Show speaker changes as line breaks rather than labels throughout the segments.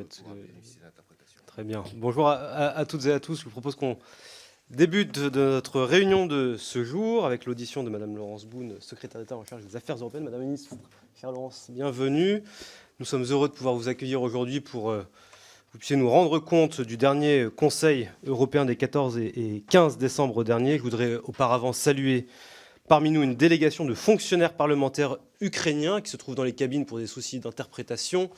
faute. Très bien. Bonjour à toutes et à tous. Je vous propose qu'on débute de notre réunion de ce jour avec l'audition de Madame Laurence Boone, secrétaire d'État en charge des Affaires européennes. Madame la ministre, chère Laurence, bienvenue. Nous sommes heureux de pouvoir vous accueillir aujourd'hui pour que vous puissiez nous rendre compte du dernier Conseil européen des 14 et 15 décembre dernier. Je voudrais auparavant saluer parmi nous une délégation de fonctionnaires parlementaires ukrainiens qui se trouvent dans les cabines pour des soucis d'interprétation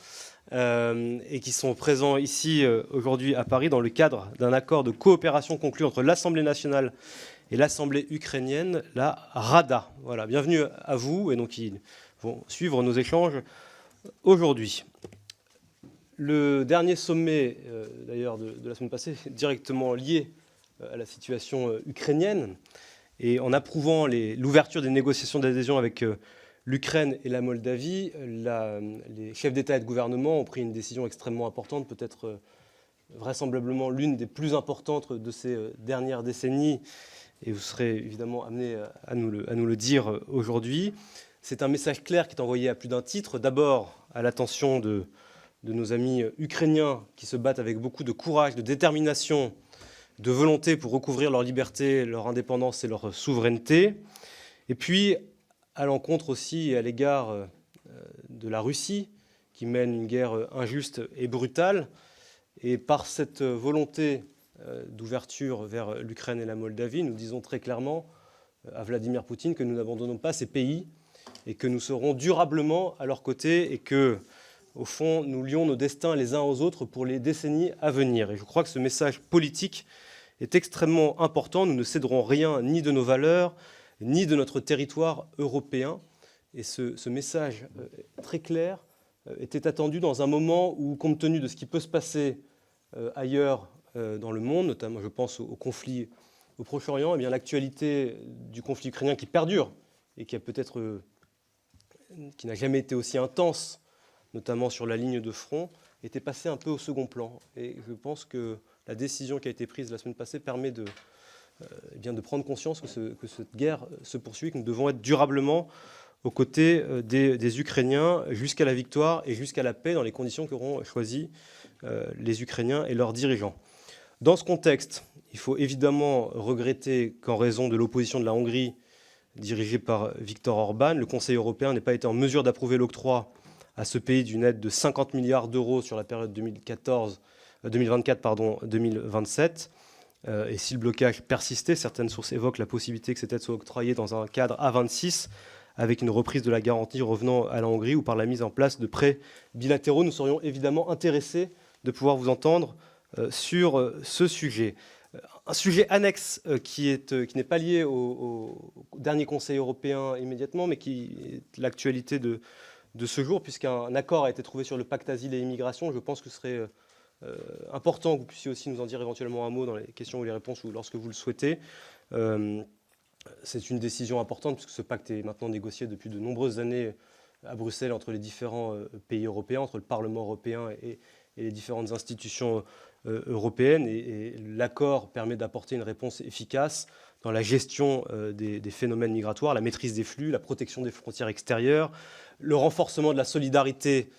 et qui sont présents ici aujourd'hui à Paris dans le cadre d'un accord de coopération conclu entre l'Assemblée nationale et l'Assemblée ukrainienne, la Rada. Voilà, bienvenue à vous et donc ils vont suivre nos échanges aujourd'hui. Le dernier sommet, d'ailleurs, de la semaine passée, est directement lié à la situation ukrainienne. Et en approuvant l'ouverture des négociations d'adhésion avec l'Ukraine et la Moldavie, les chefs d'État et de gouvernement ont pris une décision extrêmement importante, peut-être vraisemblablement l'une des plus importantes de ces dernières décennies. Et vous serez évidemment amené à nous le dire aujourd'hui. C'est un message clair qui est envoyé à plus d'un titre. D'abord, à l'attention de nos amis ukrainiens qui se battent avec beaucoup de courage, de détermination, de volonté pour recouvrir leur liberté, leur indépendance et leur souveraineté. Et puis, à l'encontre aussi et à l'égard de la Russie, qui mène une guerre injuste et brutale. Et par cette volonté d'ouverture vers l'Ukraine et la Moldavie, nous disons très clairement à Vladimir Poutine que nous n'abandonnons pas ces pays et que nous serons durablement à leur côté et que, au fond, nous lions nos destins les uns aux autres pour les décennies à venir. Et je crois que ce message politique est extrêmement important. Nous ne céderons rien ni de nos valeurs, ni de notre territoire européen. Et ce message très clair était attendu dans un moment où, compte tenu de ce qui peut se passer ailleurs dans le monde, notamment je pense au conflit au Proche-Orient, eh bien l'actualité du conflit ukrainien qui perdure et qui n'a jamais été aussi intense, notamment sur la ligne de front, était passée un peu au second plan. Et je pense que la décision qui a été prise la semaine passée permet de prendre conscience que cette guerre se poursuit, que nous devons être durablement aux côtés des Ukrainiens jusqu'à la victoire et jusqu'à la paix dans les conditions qu'auront choisies les Ukrainiens et leurs dirigeants. Dans ce contexte, il faut évidemment regretter qu'en raison de l'opposition de la Hongrie, dirigée par Viktor Orban, le Conseil européen n'ait pas été en mesure d'approuver l'octroi à ce pays d'une aide de 50 milliards d'euros sur la période 2024-2027. Et si le blocage persistait, certaines sources évoquent la possibilité que cette aide soit octroyée dans un cadre A26, avec une reprise de la garantie revenant à la Hongrie ou par la mise en place de prêts bilatéraux. Nous serions évidemment intéressés de pouvoir vous entendre sur ce sujet. Un sujet annexe qui n'est pas lié au dernier Conseil européen immédiatement, mais qui est l'actualité de ce jour, puisqu'un accord a été trouvé sur le pacte asile et immigration. Je pense que ce serait important que vous puissiez aussi nous en dire éventuellement un mot dans les questions ou les réponses ou lorsque vous le souhaitez. C'est une décision importante puisque ce pacte est maintenant négocié depuis de nombreuses années à Bruxelles entre les différents pays européens, entre le Parlement européen et les différentes institutions européennes. Et l'accord permet d'apporter une réponse efficace dans la gestion des phénomènes migratoires, la maîtrise des flux, la protection des frontières extérieures, le renforcement de la solidarité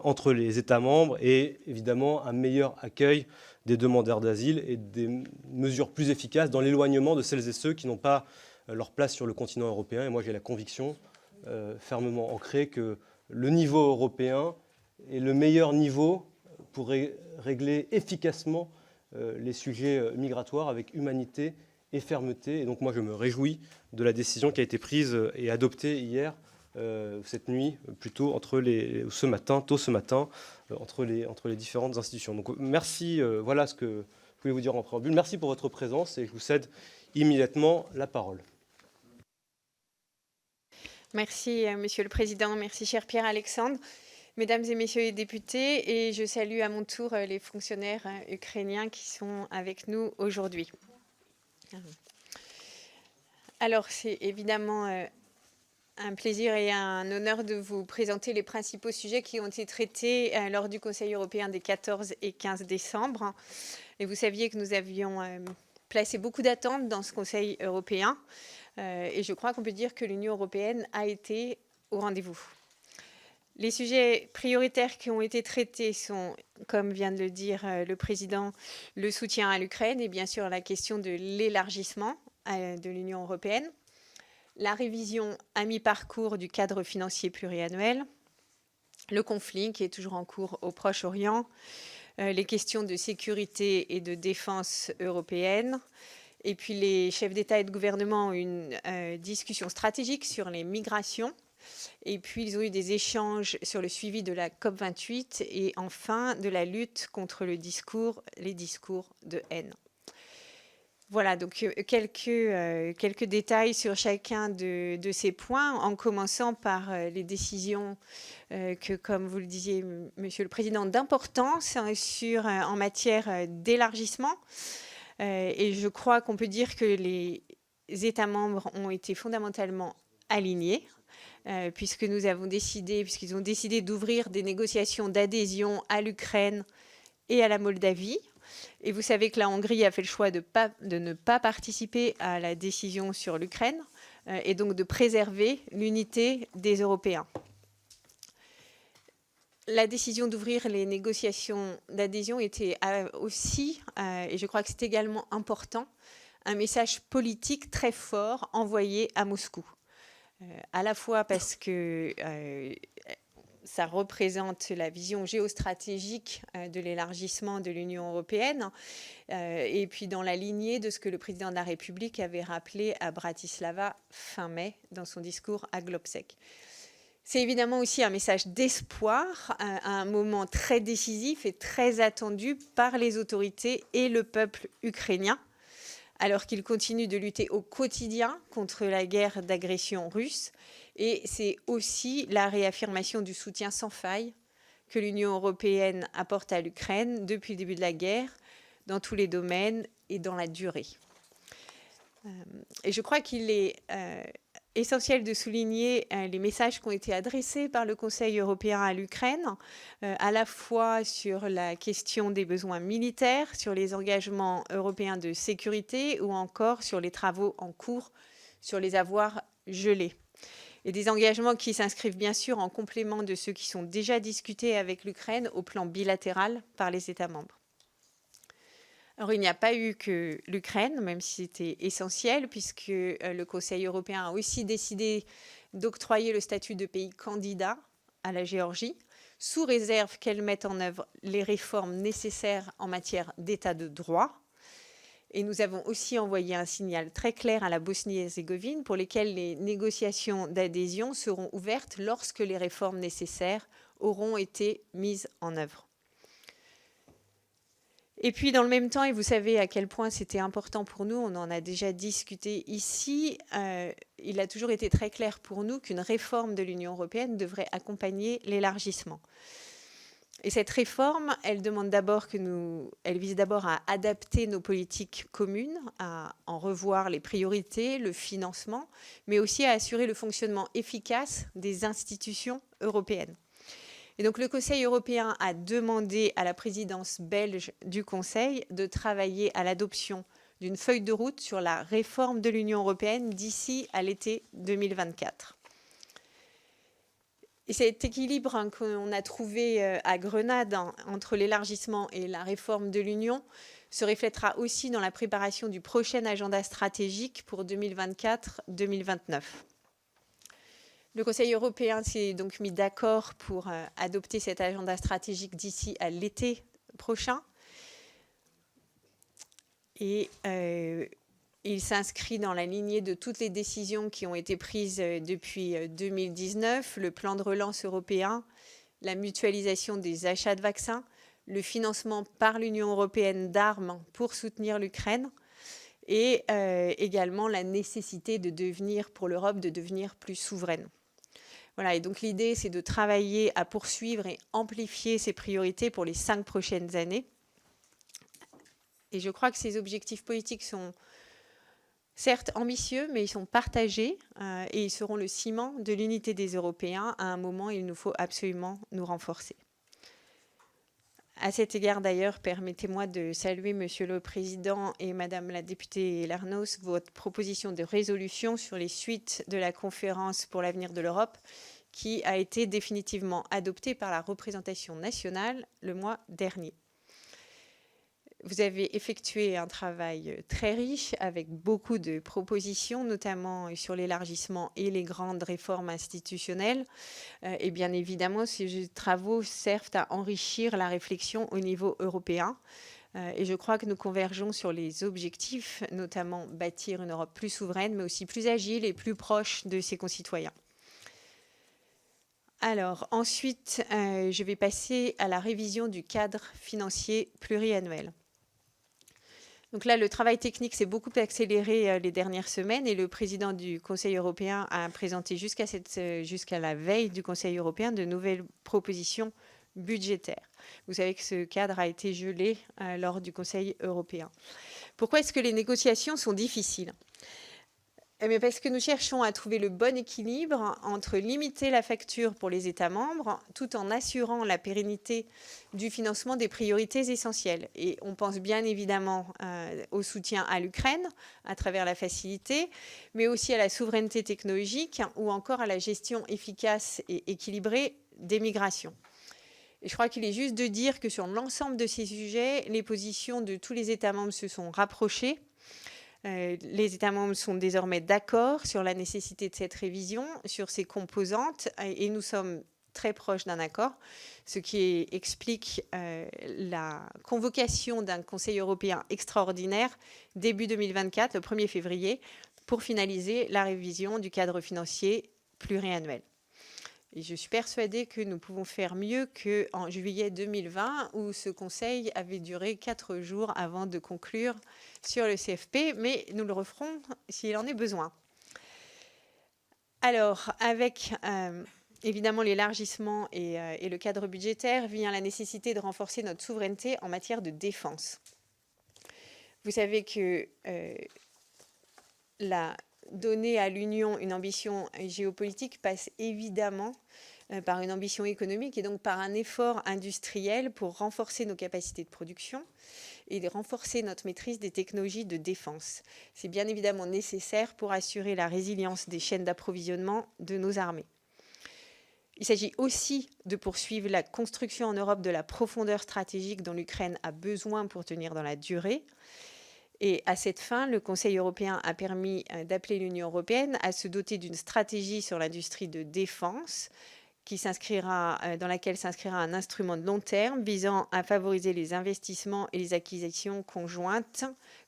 entre les États membres et évidemment un meilleur accueil des demandeurs d'asile et des mesures plus efficaces dans l'éloignement de celles et ceux qui n'ont pas leur place sur le continent européen. Et moi, j'ai la conviction fermement ancrée que le niveau européen est le meilleur niveau pour régler efficacement les sujets migratoires avec humanité et fermeté. Et donc moi, je me réjouis de la décision qui a été prise et adoptée hier, cette nuit, plutôt tôt ce matin, entre les différentes institutions. Donc merci, voilà ce que je voulais vous dire en préambule. Merci pour votre présence et je vous cède immédiatement la parole.
Merci, Monsieur le Président. Merci, cher Pierre-Alexandre. Mesdames et messieurs les députés, et je salue à mon tour les fonctionnaires ukrainiens qui sont avec nous aujourd'hui. Alors, c'est évidemment un plaisir et un honneur de vous présenter les principaux sujets qui ont été traités lors du Conseil européen des 14 et 15 décembre. Et vous saviez que nous avions placé beaucoup d'attentes dans ce Conseil européen. Et je crois qu'on peut dire que l'Union européenne a été au rendez-vous. Les sujets prioritaires qui ont été traités sont, comme vient de le dire le président, le soutien à l'Ukraine et bien sûr la question de l'élargissement de l'Union européenne, la révision à mi-parcours du cadre financier pluriannuel, le conflit qui est toujours en cours au Proche-Orient, les questions de sécurité et de défense européenne. Et puis les chefs d'État et de gouvernement ont une discussion stratégique sur les migrations. Et puis ils ont eu des échanges sur le suivi de la COP28 et enfin de la lutte contre les discours de haine. Voilà, donc quelques détails sur chacun de ces points, en commençant par les décisions que, comme vous le disiez, Monsieur le Président, d'importance en matière d'élargissement. Et je crois qu'on peut dire que les États membres ont été fondamentalement alignés, puisqu'ils ont décidé d'ouvrir des négociations d'adhésion à l'Ukraine et à la Moldavie. Et vous savez que la Hongrie a fait le choix de ne pas participer à la décision sur l'Ukraine et donc de préserver l'unité des Européens. La décision d'ouvrir les négociations d'adhésion était aussi, et je crois que c'est également important, un message politique très fort envoyé à Moscou. À la fois parce que ça représente la vision géostratégique de l'élargissement de l'Union européenne, et puis dans la lignée de ce que le président de la République avait rappelé à Bratislava fin mai dans son discours à Globsec. C'est évidemment aussi un message d'espoir à un moment très décisif et très attendu par les autorités et le peuple ukrainien, alors qu'il continue de lutter au quotidien contre la guerre d'agression russe. Et c'est aussi la réaffirmation du soutien sans faille que l'Union européenne apporte à l'Ukraine depuis le début de la guerre, dans tous les domaines et dans la durée. Et je crois qu'il est essentiel de souligner les messages qui ont été adressés par le Conseil européen à l'Ukraine, à la fois sur la question des besoins militaires, sur les engagements européens de sécurité ou encore sur les travaux en cours sur les avoirs gelés. Et des engagements qui s'inscrivent bien sûr en complément de ceux qui sont déjà discutés avec l'Ukraine au plan bilatéral par les États membres. Alors, il n'y a pas eu que l'Ukraine, même si c'était essentiel, puisque le Conseil européen a aussi décidé d'octroyer le statut de pays candidat à la Géorgie, sous réserve qu'elle mette en œuvre les réformes nécessaires en matière d'état de droit. Et nous avons aussi envoyé un signal très clair à la Bosnie-Herzégovine pour lesquelles les négociations d'adhésion seront ouvertes lorsque les réformes nécessaires auront été mises en œuvre. Et puis, dans le même temps, et vous savez à quel point c'était important pour nous, on en a déjà discuté ici, il a toujours été très clair pour nous qu'une réforme de l'Union européenne devrait accompagner l'élargissement. Et cette réforme, elle vise d'abord à adapter nos politiques communes, à en revoir les priorités, le financement, mais aussi à assurer le fonctionnement efficace des institutions européennes. Et donc le Conseil européen a demandé à la présidence belge du Conseil de travailler à l'adoption d'une feuille de route sur la réforme de l'Union européenne d'ici à l'été 2024. Et cet équilibre qu'on a trouvé à Grenade entre l'élargissement et la réforme de l'Union se reflètera aussi dans la préparation du prochain agenda stratégique pour 2024-2029. Le Conseil européen s'est donc mis d'accord pour adopter cet agenda stratégique d'ici à l'été prochain. Et il s'inscrit dans la lignée de toutes les décisions qui ont été prises depuis 2019, le plan de relance européen, la mutualisation des achats de vaccins, le financement par l'Union européenne d'armes pour soutenir l'Ukraine et également la nécessité pour l'Europe de devenir plus souveraine. Voilà, et donc l'idée, c'est de travailler à poursuivre et amplifier ces priorités pour les 5 prochaines années. Et je crois que ces objectifs politiques sont certes ambitieux, mais ils sont partagés et ils seront le ciment de l'unité des Européens à un moment où il nous faut absolument nous renforcer. À cet égard, d'ailleurs, permettez-moi de saluer Monsieur le Président et Madame la députée Lernos, votre proposition de résolution sur les suites de la conférence pour l'avenir de l'Europe, qui a été définitivement adopté par la représentation nationale le mois dernier. Vous avez effectué un travail très riche avec beaucoup de propositions, notamment sur l'élargissement et les grandes réformes institutionnelles. Et bien évidemment, ces travaux servent à enrichir la réflexion au niveau européen. Et je crois que nous convergeons sur les objectifs, notamment bâtir une Europe plus souveraine, mais aussi plus agile et plus proche de ses concitoyens. Alors, ensuite, je vais passer à la révision du cadre financier pluriannuel. Donc là, le travail technique s'est beaucoup accéléré les dernières semaines et le président du Conseil européen a présenté jusqu'à la veille du Conseil européen de nouvelles propositions budgétaires. Vous savez que ce cadre a été gelé lors du Conseil européen. Pourquoi est-ce que les négociations sont difficiles ? Parce que nous cherchons à trouver le bon équilibre entre limiter la facture pour les États membres tout en assurant la pérennité du financement des priorités essentielles. Et on pense bien évidemment au soutien à l'Ukraine à travers la facilité, mais aussi à la souveraineté technologique ou encore à la gestion efficace et équilibrée des migrations. Et je crois qu'il est juste de dire que sur l'ensemble de ces sujets, les positions de tous les États membres se sont rapprochées. Les États membres sont désormais d'accord sur la nécessité de cette révision, sur ses composantes, et nous sommes très proches d'un accord, ce qui explique la convocation d'un Conseil européen extraordinaire début 2024, le 1er février, pour finaliser la révision du cadre financier pluriannuel. Et je suis persuadée que nous pouvons faire mieux qu'en juillet 2020, où ce conseil avait duré 4 jours avant de conclure sur le CFP, mais nous le referons s'il en est besoin. Alors, avec évidemment l'élargissement et le cadre budgétaire, vient la nécessité de renforcer notre souveraineté en matière de défense. Vous savez que donner à l'Union une ambition géopolitique passe évidemment par une ambition économique et donc par un effort industriel pour renforcer nos capacités de production et de renforcer notre maîtrise des technologies de défense. C'est bien évidemment nécessaire pour assurer la résilience des chaînes d'approvisionnement de nos armées. Il s'agit aussi de poursuivre la construction en Europe de la profondeur stratégique dont l'Ukraine a besoin pour tenir dans la durée. Et à cette fin, le Conseil européen a permis d'appeler l'Union européenne à se doter d'une stratégie sur l'industrie de défense dans laquelle s'inscrira un instrument de long terme visant à favoriser les investissements et les acquisitions conjointes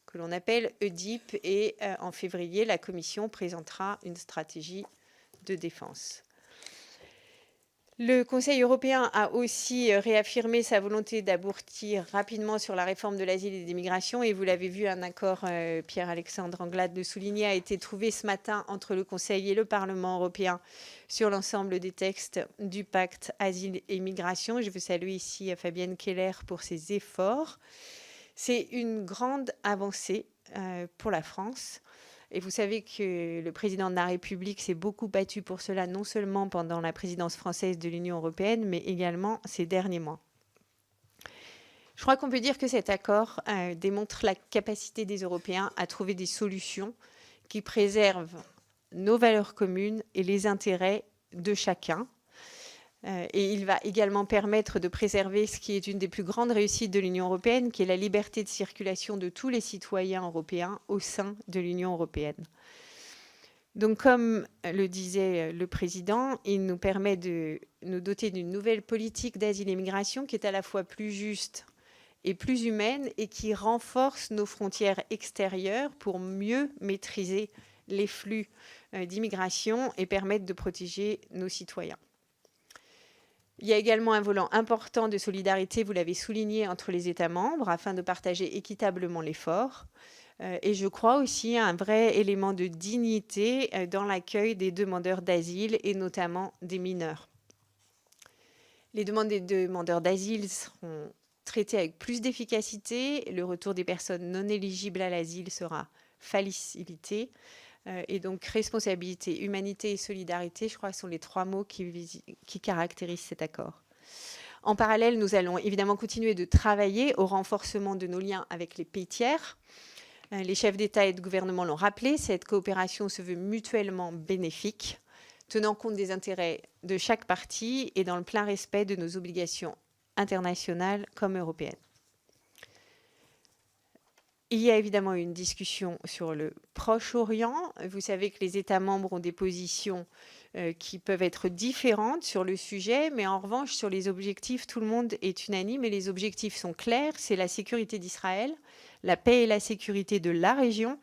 que l'on appelle EDIP. Et en février, la Commission présentera une stratégie de défense. Le Conseil européen a aussi réaffirmé sa volonté d'aboutir rapidement sur la réforme de l'asile et des migrations. Et vous l'avez vu, un accord, Pierre-Alexandre Anglade le soulignait, a été trouvé ce matin entre le Conseil et le Parlement européen sur l'ensemble des textes du pacte asile et migration. Je veux saluer ici Fabienne Keller pour ses efforts. C'est une grande avancée pour la France. Et vous savez que le président de la République s'est beaucoup battu pour cela, non seulement pendant la présidence française de l'Union européenne, mais également ces derniers mois. Je crois qu'on peut dire que cet accord démontre la capacité des Européens à trouver des solutions qui préservent nos valeurs communes et les intérêts de chacun. Et il va également permettre de préserver ce qui est une des plus grandes réussites de l'Union européenne, qui est la liberté de circulation de tous les citoyens européens au sein de l'Union européenne. Donc, comme le disait le président, il nous permet de nous doter d'une nouvelle politique d'asile et migration qui est à la fois plus juste et plus humaine et qui renforce nos frontières extérieures pour mieux maîtriser les flux d'immigration et permettre de protéger nos citoyens. Il y a également un volant important de solidarité, vous l'avez souligné, entre les États membres afin de partager équitablement l'effort. Et je crois aussi à un vrai élément de dignité dans l'accueil des demandeurs d'asile et notamment des mineurs. Les demandes des demandeurs d'asile seront traitées avec plus d'efficacité. Le retour des personnes non éligibles à l'asile sera facilité. Et donc, responsabilité, humanité et solidarité, je crois, sont les 3 mots qui caractérisent cet accord. En parallèle, nous allons évidemment continuer de travailler au renforcement de nos liens avec les pays tiers. Les chefs d'État et de gouvernement l'ont rappelé, cette coopération se veut mutuellement bénéfique. tenant compte des intérêts de chaque partie et dans le plein respect de nos obligations internationales comme européennes. Il y a évidemment une discussion sur le Proche-Orient. Vous savez que les États membres ont des positions qui peuvent être différentes sur le sujet, mais en revanche, sur les objectifs, tout le monde est unanime et les objectifs sont clairs. C'est la sécurité d'Israël, la paix et la sécurité de la région,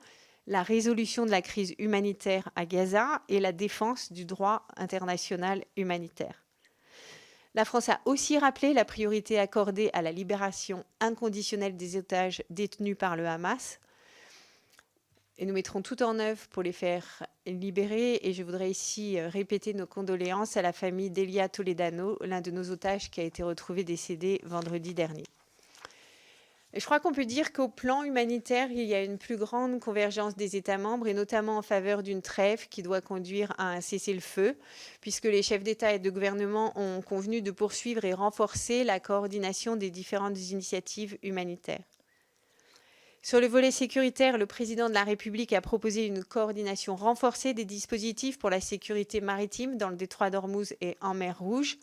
la résolution de la crise humanitaire à Gaza et la défense du droit international humanitaire. La France a aussi rappelé la priorité accordée à la libération inconditionnelle des otages détenus par le Hamas. Et nous mettrons tout en œuvre pour les faire libérer. Et je voudrais ici répéter nos condoléances à la famille d'Elia Toledano, l'un de nos otages qui a été retrouvé décédé vendredi dernier. Et je crois qu'on peut dire qu'au plan humanitaire, il y a une plus grande convergence des États membres, et notamment en faveur d'une trêve qui doit conduire à un cessez-le-feu, puisque les chefs d'État et de gouvernement ont convenu de poursuivre et renforcer la coordination des différentes initiatives humanitaires. Sur le volet sécuritaire, le président de la République a proposé une coordination renforcée des dispositifs pour la sécurité maritime dans le détroit d'Ormuz et en mer Rouge.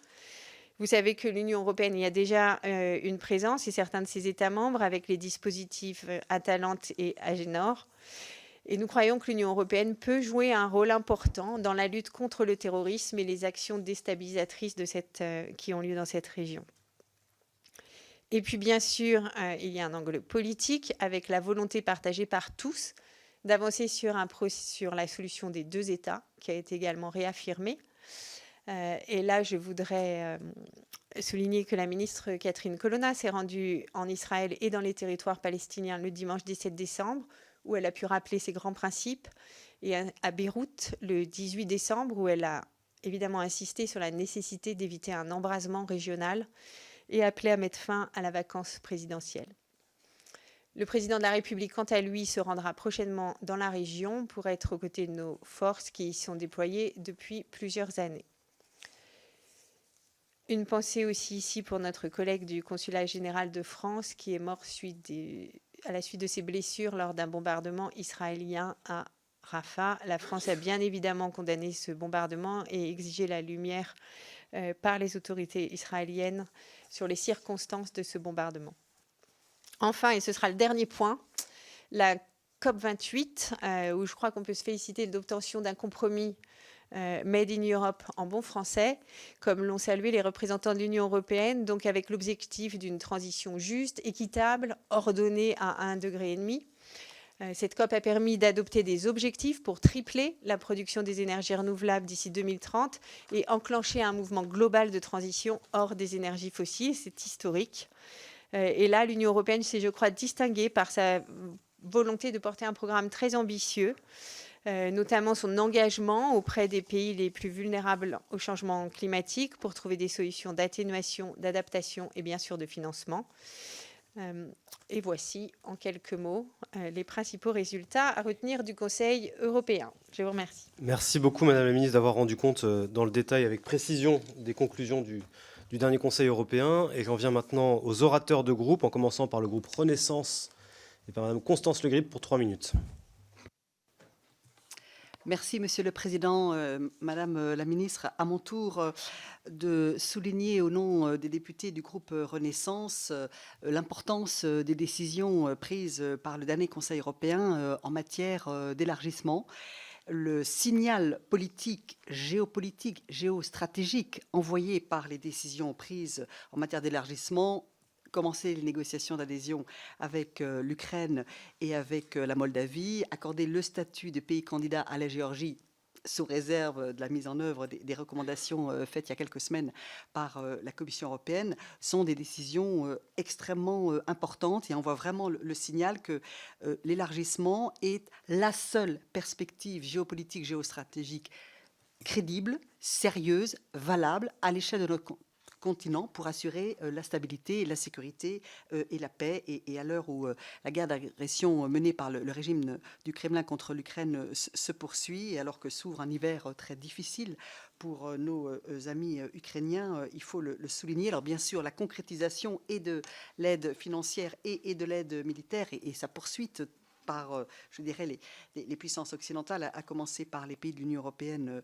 Vous savez que l'Union européenne y a déjà une présence et certains de ses États membres avec les dispositifs Atalante et Agenor. Et nous croyons que l'Union européenne peut jouer un rôle important dans la lutte contre le terrorisme et les actions déstabilisatrices qui ont lieu dans cette région. Et puis bien sûr, il y a un angle politique avec la volonté partagée par tous d'avancer sur la solution des deux États qui a été également réaffirmée. Et là, je voudrais souligner que la ministre Catherine Colonna s'est rendue en Israël et dans les territoires palestiniens le dimanche 17 décembre, où elle a pu rappeler ses grands principes, et à Beyrouth le 18 décembre, où elle a évidemment insisté sur la nécessité d'éviter un embrasement régional et appelé à mettre fin à la vacance présidentielle. Le président de la République, quant à lui, se rendra prochainement dans la région pour être aux côtés de nos forces qui y sont déployées depuis plusieurs années. Une pensée aussi ici pour notre collègue du Consulat général de France qui est mort à la suite de ses blessures lors d'un bombardement israélien à Rafah. La France a bien évidemment condamné ce bombardement et exigé la lumière par les autorités israéliennes sur les circonstances de ce bombardement. Enfin, et ce sera le dernier point, la COP28, où je crois qu'on peut se féliciter de l'obtention d'un compromis Made in Europe en bon français, comme l'ont salué les représentants de l'Union européenne, donc avec l'objectif d'une transition juste, équitable, ordonnée à 1,5 degré. Cette COP a permis d'adopter des objectifs pour tripler la production des énergies renouvelables d'ici 2030 et enclencher un mouvement global de transition hors des énergies fossiles. C'est historique. Et là, l'Union européenne s'est, je crois, distinguée par sa volonté de porter un programme très ambitieux, notamment son engagement auprès des pays les plus vulnérables au changement climatique pour trouver des solutions d'atténuation, d'adaptation et bien sûr de financement. Et voici, en quelques mots, les principaux résultats à retenir du Conseil européen. Je vous remercie.
Merci beaucoup, Madame la Ministre, d'avoir rendu compte dans le détail, avec précision, des conclusions du dernier Conseil européen. Et j'en viens maintenant aux orateurs de groupe, en commençant par le groupe Renaissance et par Madame Constance Le Grip pour 3 minutes.
Merci, Monsieur le Président. Madame la Ministre, à mon tour de souligner au nom des députés du groupe Renaissance l'importance des décisions prises par le dernier Conseil européen en matière d'élargissement. Le signal politique, géopolitique, géostratégique envoyé par les décisions prises en matière d'élargissement, commencer les négociations d'adhésion avec l'Ukraine et avec la Moldavie, accorder le statut de pays candidat à la Géorgie sous réserve de la mise en œuvre des recommandations faites il y a quelques semaines par la Commission européenne, sont des décisions extrêmement importantes et envoient vraiment le signal que l'élargissement est la seule perspective géopolitique, géostratégique crédible, sérieuse, valable à l'échelle de notre continent pour assurer la stabilité, la sécurité et la paix. Et à l'heure où la guerre d'agression menée par le régime du Kremlin contre l'Ukraine se poursuit, et alors que s'ouvre un hiver très difficile pour nos amis ukrainiens, il faut le souligner. Alors bien sûr, la concrétisation et de l'aide financière et de l'aide militaire et sa poursuite par, je dirais, les puissances occidentales, à commencer par les pays de l'Union européenne,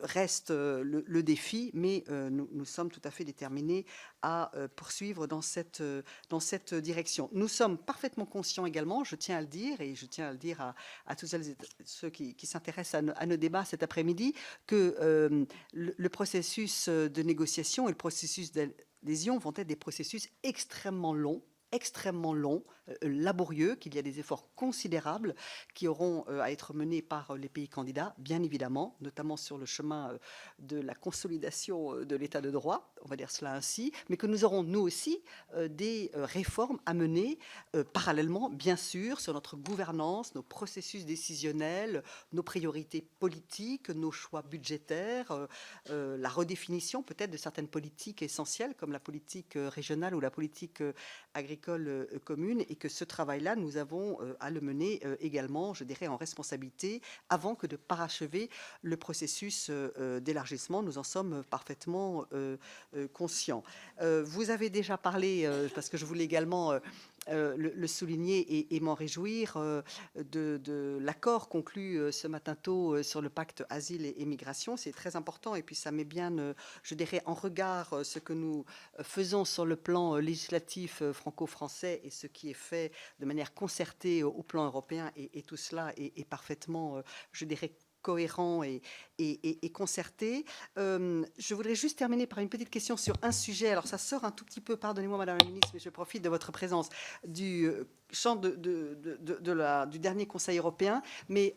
reste le défi, mais nous sommes tout à fait déterminés à poursuivre dans cette direction. Nous sommes parfaitement conscients également, je tiens à le dire, et je tiens à le dire à tous ceux qui s'intéressent à nos débats cet après-midi, que le processus de négociation et le processus d'adhésion vont être des processus extrêmement longs, laborieux, qu'il y a des efforts considérables qui auront à être menés par les pays candidats, bien évidemment, notamment sur le chemin de la consolidation de l'état de droit, on va dire cela ainsi, mais que nous aurons, nous aussi, des réformes à mener parallèlement, bien sûr, sur notre gouvernance, nos processus décisionnels, nos priorités politiques, nos choix budgétaires, la redéfinition peut-être de certaines politiques essentielles, comme la politique régionale ou la politique agricole commune, et que ce travail-là, nous avons à le mener également, je dirais, en responsabilité, avant que de parachever le processus d'élargissement. Nous en sommes parfaitement conscients. Vous avez déjà parlé, parce que je voulais également le souligner et m'en réjouir, de l'accord conclu ce matin tôt sur le pacte asile et migration. C'est très important, et puis ça met bien, je dirais, en regard ce que nous faisons sur le plan législatif franco-français et ce qui est fait de manière concertée au plan européen, et tout cela est parfaitement, je dirais, cohérent et concerté. Je voudrais juste terminer par une petite question sur un sujet. Alors ça sort un tout petit peu, pardonnez-moi Madame la Ministre, mais je profite de votre présence, du champ du dernier Conseil européen, mais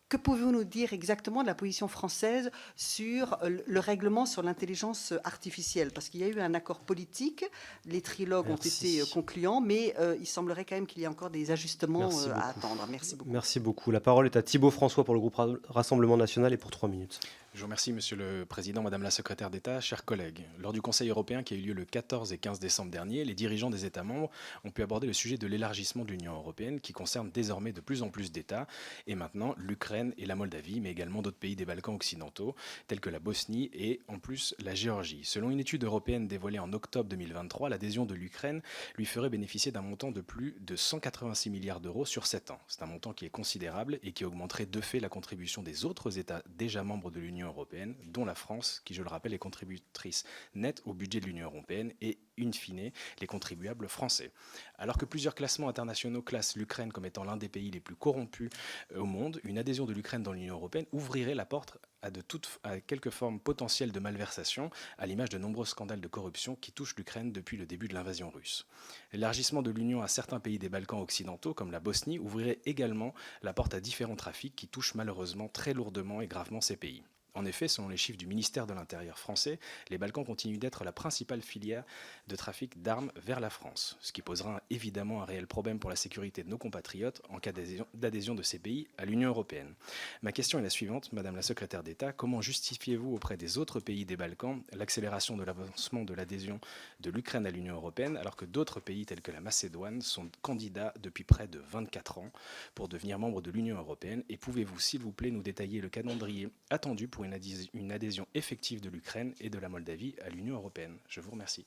que pouvez-vous nous dire exactement de la position française sur le règlement sur l'intelligence artificielle? Parce qu'il y a eu un accord politique, les trilogues ont été concluants, mais il semblerait quand même qu'il y ait encore des ajustements à attendre. Merci beaucoup.
Merci beaucoup. La parole est à Thibault François pour le groupe Rassemblement National et pour 3 minutes.
Je vous remercie, Monsieur le Président, Madame la Secrétaire d'État, chers collègues. Lors du Conseil européen qui a eu lieu le 14 et 15 décembre dernier, les dirigeants des États membres ont pu aborder le sujet de l'élargissement de l'Union européenne, qui concerne désormais de plus en plus d'États, et maintenant l'Ukraine et la Moldavie, mais également d'autres pays des Balkans occidentaux, tels que la Bosnie et en plus la Géorgie. Selon une étude européenne dévoilée en octobre 2023, l'adhésion de l'Ukraine lui ferait bénéficier d'un montant de plus de 186 milliards d'euros sur 7 ans. C'est un montant qui est considérable et qui augmenterait de fait la contribution des autres États déjà membres de l'Union européenne, dont la France, qui, je le rappelle, est contributrice nette au budget de l'Union européenne, et in fine, les contribuables français. Alors que plusieurs classements internationaux classent l'Ukraine comme étant l'un des pays les plus corrompus au monde, une adhésion de l'Ukraine dans l'Union européenne ouvrirait la porte à quelques formes potentielles de malversation, à l'image de nombreux scandales de corruption qui touchent l'Ukraine depuis le début de l'invasion russe. L'élargissement de l'Union à certains pays des Balkans occidentaux, comme la Bosnie, ouvrirait également la porte à différents trafics qui touchent malheureusement très lourdement et gravement ces pays. En effet, selon les chiffres du ministère de l'Intérieur français, les Balkans continuent d'être la principale filière de trafic d'armes vers la France, ce qui posera évidemment un réel problème pour la sécurité de nos compatriotes en cas d'adhésion de ces pays à l'Union européenne. Ma question est la suivante, Madame la Secrétaire d'État. Comment justifiez-vous auprès des autres pays des Balkans l'accélération de l'avancement de l'adhésion de l'Ukraine à l'Union européenne, alors que d'autres pays tels que la Macédoine sont candidats depuis près de 24 ans pour devenir membres de l'Union européenne? Et pouvez-vous, s'il vous plaît, nous détailler le calendrier attendu pour une adhésion effective de l'Ukraine et de la Moldavie à l'Union européenne? Je vous remercie.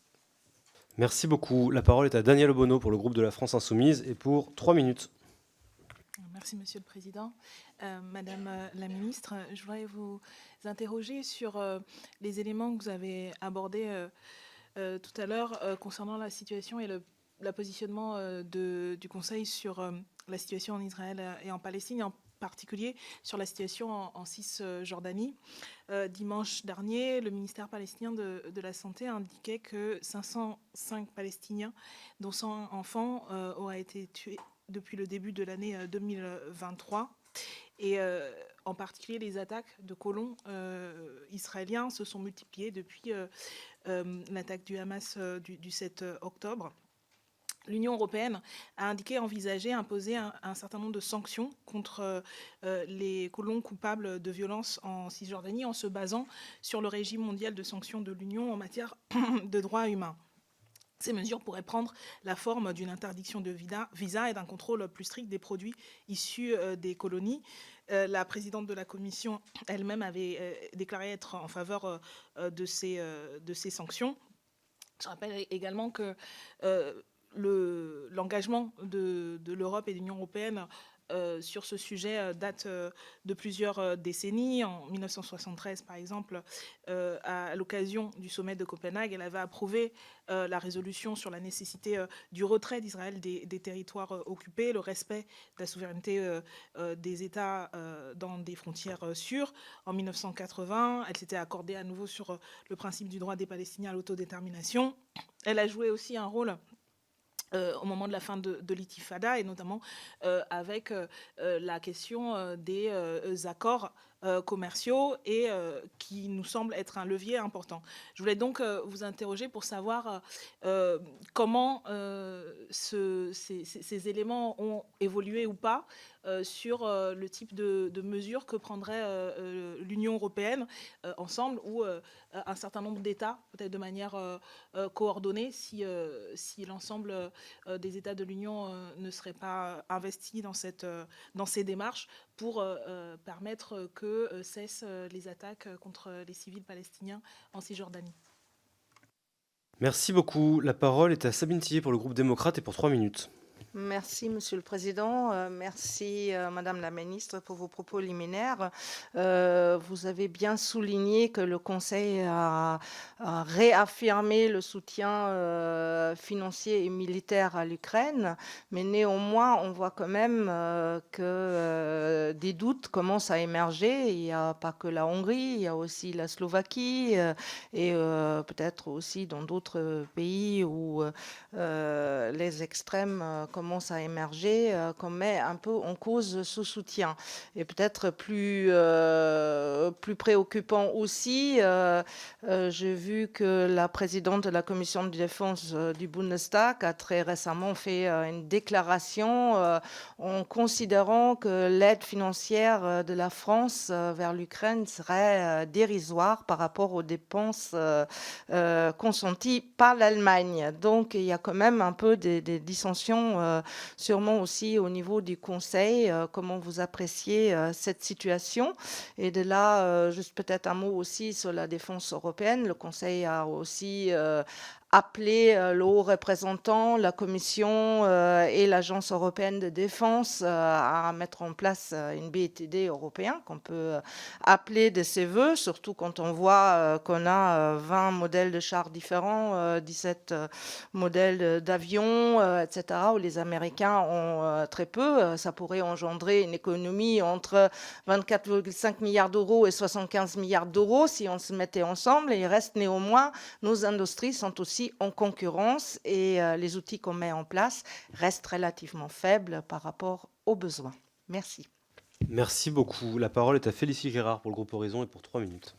Merci beaucoup. La parole est à Daniel Obono pour le groupe de la France Insoumise et pour 3 minutes.
Merci Monsieur le Président. Madame la Ministre, je voudrais vous interroger sur les éléments que vous avez abordés tout à l'heure concernant la situation et le positionnement du Conseil sur la situation en Israël et en Palestine, en particulier sur la situation en Cisjordanie. Dimanche dernier, le ministère palestinien de la Santé indiquait que 505 Palestiniens, dont 100 enfants, auraient été tués depuis le début de l'année 2023. Et en particulier, les attaques de colons israéliens se sont multipliées depuis l'attaque du Hamas du 7 octobre. L'Union européenne a indiqué envisager imposer un certain nombre de sanctions contre les colons coupables de violences en Cisjordanie en se basant sur le régime mondial de sanctions de l'Union en matière de droits humains. Ces mesures pourraient prendre la forme d'une interdiction de visa et d'un contrôle plus strict des produits issus des colonies. La présidente de la Commission elle-même avait déclaré être en faveur de ces sanctions. Je rappelle également que l'engagement de l'Europe et de l'Union européenne sur ce sujet date de plusieurs décennies. En 1973, par exemple, à l'occasion du sommet de Copenhague, elle avait approuvé la résolution sur la nécessité du retrait d'Israël des territoires occupés, le respect de la souveraineté des États dans des frontières sûres. En 1980, elle s'était accordée à nouveau sur le principe du droit des Palestiniens à l'autodétermination. Elle a joué aussi un rôle au moment de la fin de l'intifada, et notamment avec la question des accords commerciaux, et qui nous semble être un levier important. Je voulais donc vous interroger pour savoir comment ces éléments ont évolué ou pas sur le type de mesures que prendrait l'Union européenne ensemble, ou un certain nombre d'États, peut-être de manière coordonnée, si l'ensemble des États de l'Union ne seraient pas investis dans ces démarches pour permettre que cessent les attaques contre les civils palestiniens en Cisjordanie.
Merci beaucoup. La parole est à Sabine Tillet pour le groupe démocrate et pour 3 minutes.
Merci, Monsieur le Président. Merci, Madame la Ministre, pour vos propos liminaires. Vous avez bien souligné que le Conseil a réaffirmé le soutien financier et militaire à l'Ukraine, mais néanmoins, on voit quand même que des doutes commencent à émerger. Il n'y a pas que la Hongrie, il y a aussi la Slovaquie et peut-être aussi dans d'autres pays où les extrêmes commence à émerger, qu'on met un peu en cause ce soutien. Et peut-être plus préoccupant aussi, j'ai vu que la présidente de la commission de défense du Bundestag a très récemment fait une déclaration en considérant que l'aide financière de la France vers l'Ukraine serait dérisoire par rapport aux dépenses consenties par l'Allemagne. Donc il y a quand même un peu des dissensions sûrement aussi au niveau du Conseil. Comment vous appréciez cette situation? Et de là, juste peut-être un mot aussi sur la défense européenne. Le Conseil a aussi appelé le haut représentant, la Commission et l'Agence européenne de défense à mettre en place une BITD européen qu'on peut appeler de ses voeux, surtout quand on voit qu'on a 20 modèles de chars différents, 17 modèles d'avions, etc., où les Américains ont très peu. Ça pourrait engendrer une économie entre 24,5 milliards d'euros et 75 milliards d'euros si on se mettait ensemble. Et il reste néanmoins, nos industries sont aussi en concurrence et les outils qu'on met en place restent relativement faibles par rapport aux besoins. Merci.
Merci beaucoup. La parole est à Félicie Gérard pour le groupe Horizon et pour 3 minutes.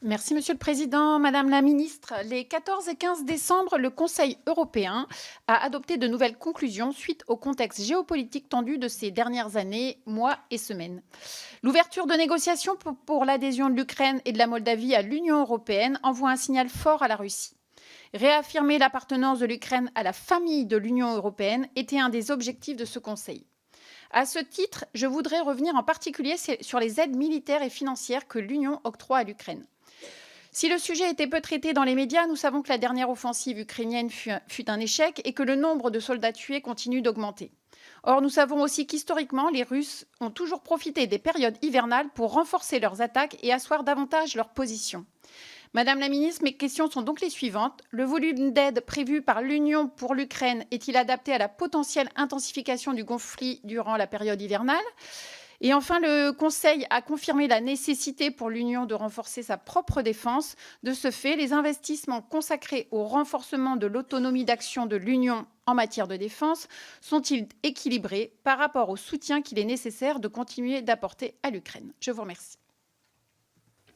Merci, Monsieur le Président. Madame la Ministre, les 14 et 15 décembre, le Conseil européen a adopté de nouvelles conclusions suite au contexte géopolitique tendu de ces dernières années, mois et semaines. L'ouverture de négociations pour l'adhésion de l'Ukraine et de la Moldavie à l'Union européenne envoie un signal fort à la Russie. Réaffirmer l'appartenance de l'Ukraine à la famille de l'Union européenne était un des objectifs de ce Conseil. À ce titre, je voudrais revenir en particulier sur les aides militaires et financières que l'Union octroie à l'Ukraine. Si le sujet était peu traité dans les médias, nous savons que la dernière offensive ukrainienne fut un échec et que le nombre de soldats tués continue d'augmenter. Or, nous savons aussi qu'historiquement, les Russes ont toujours profité des périodes hivernales pour renforcer leurs attaques et asseoir davantage leur position. Madame la ministre, mes questions sont donc les suivantes. Le volume d'aide prévu par l'Union pour l'Ukraine est-il adapté à la potentielle intensification du conflit durant la période hivernale ? Et enfin, le Conseil a confirmé la nécessité pour l'Union de renforcer sa propre défense. De ce fait, les investissements consacrés au renforcement de l'autonomie d'action de l'Union en matière de défense sont-ils équilibrés par rapport au soutien qu'il est nécessaire de continuer d'apporter à l'Ukraine ? Je vous remercie.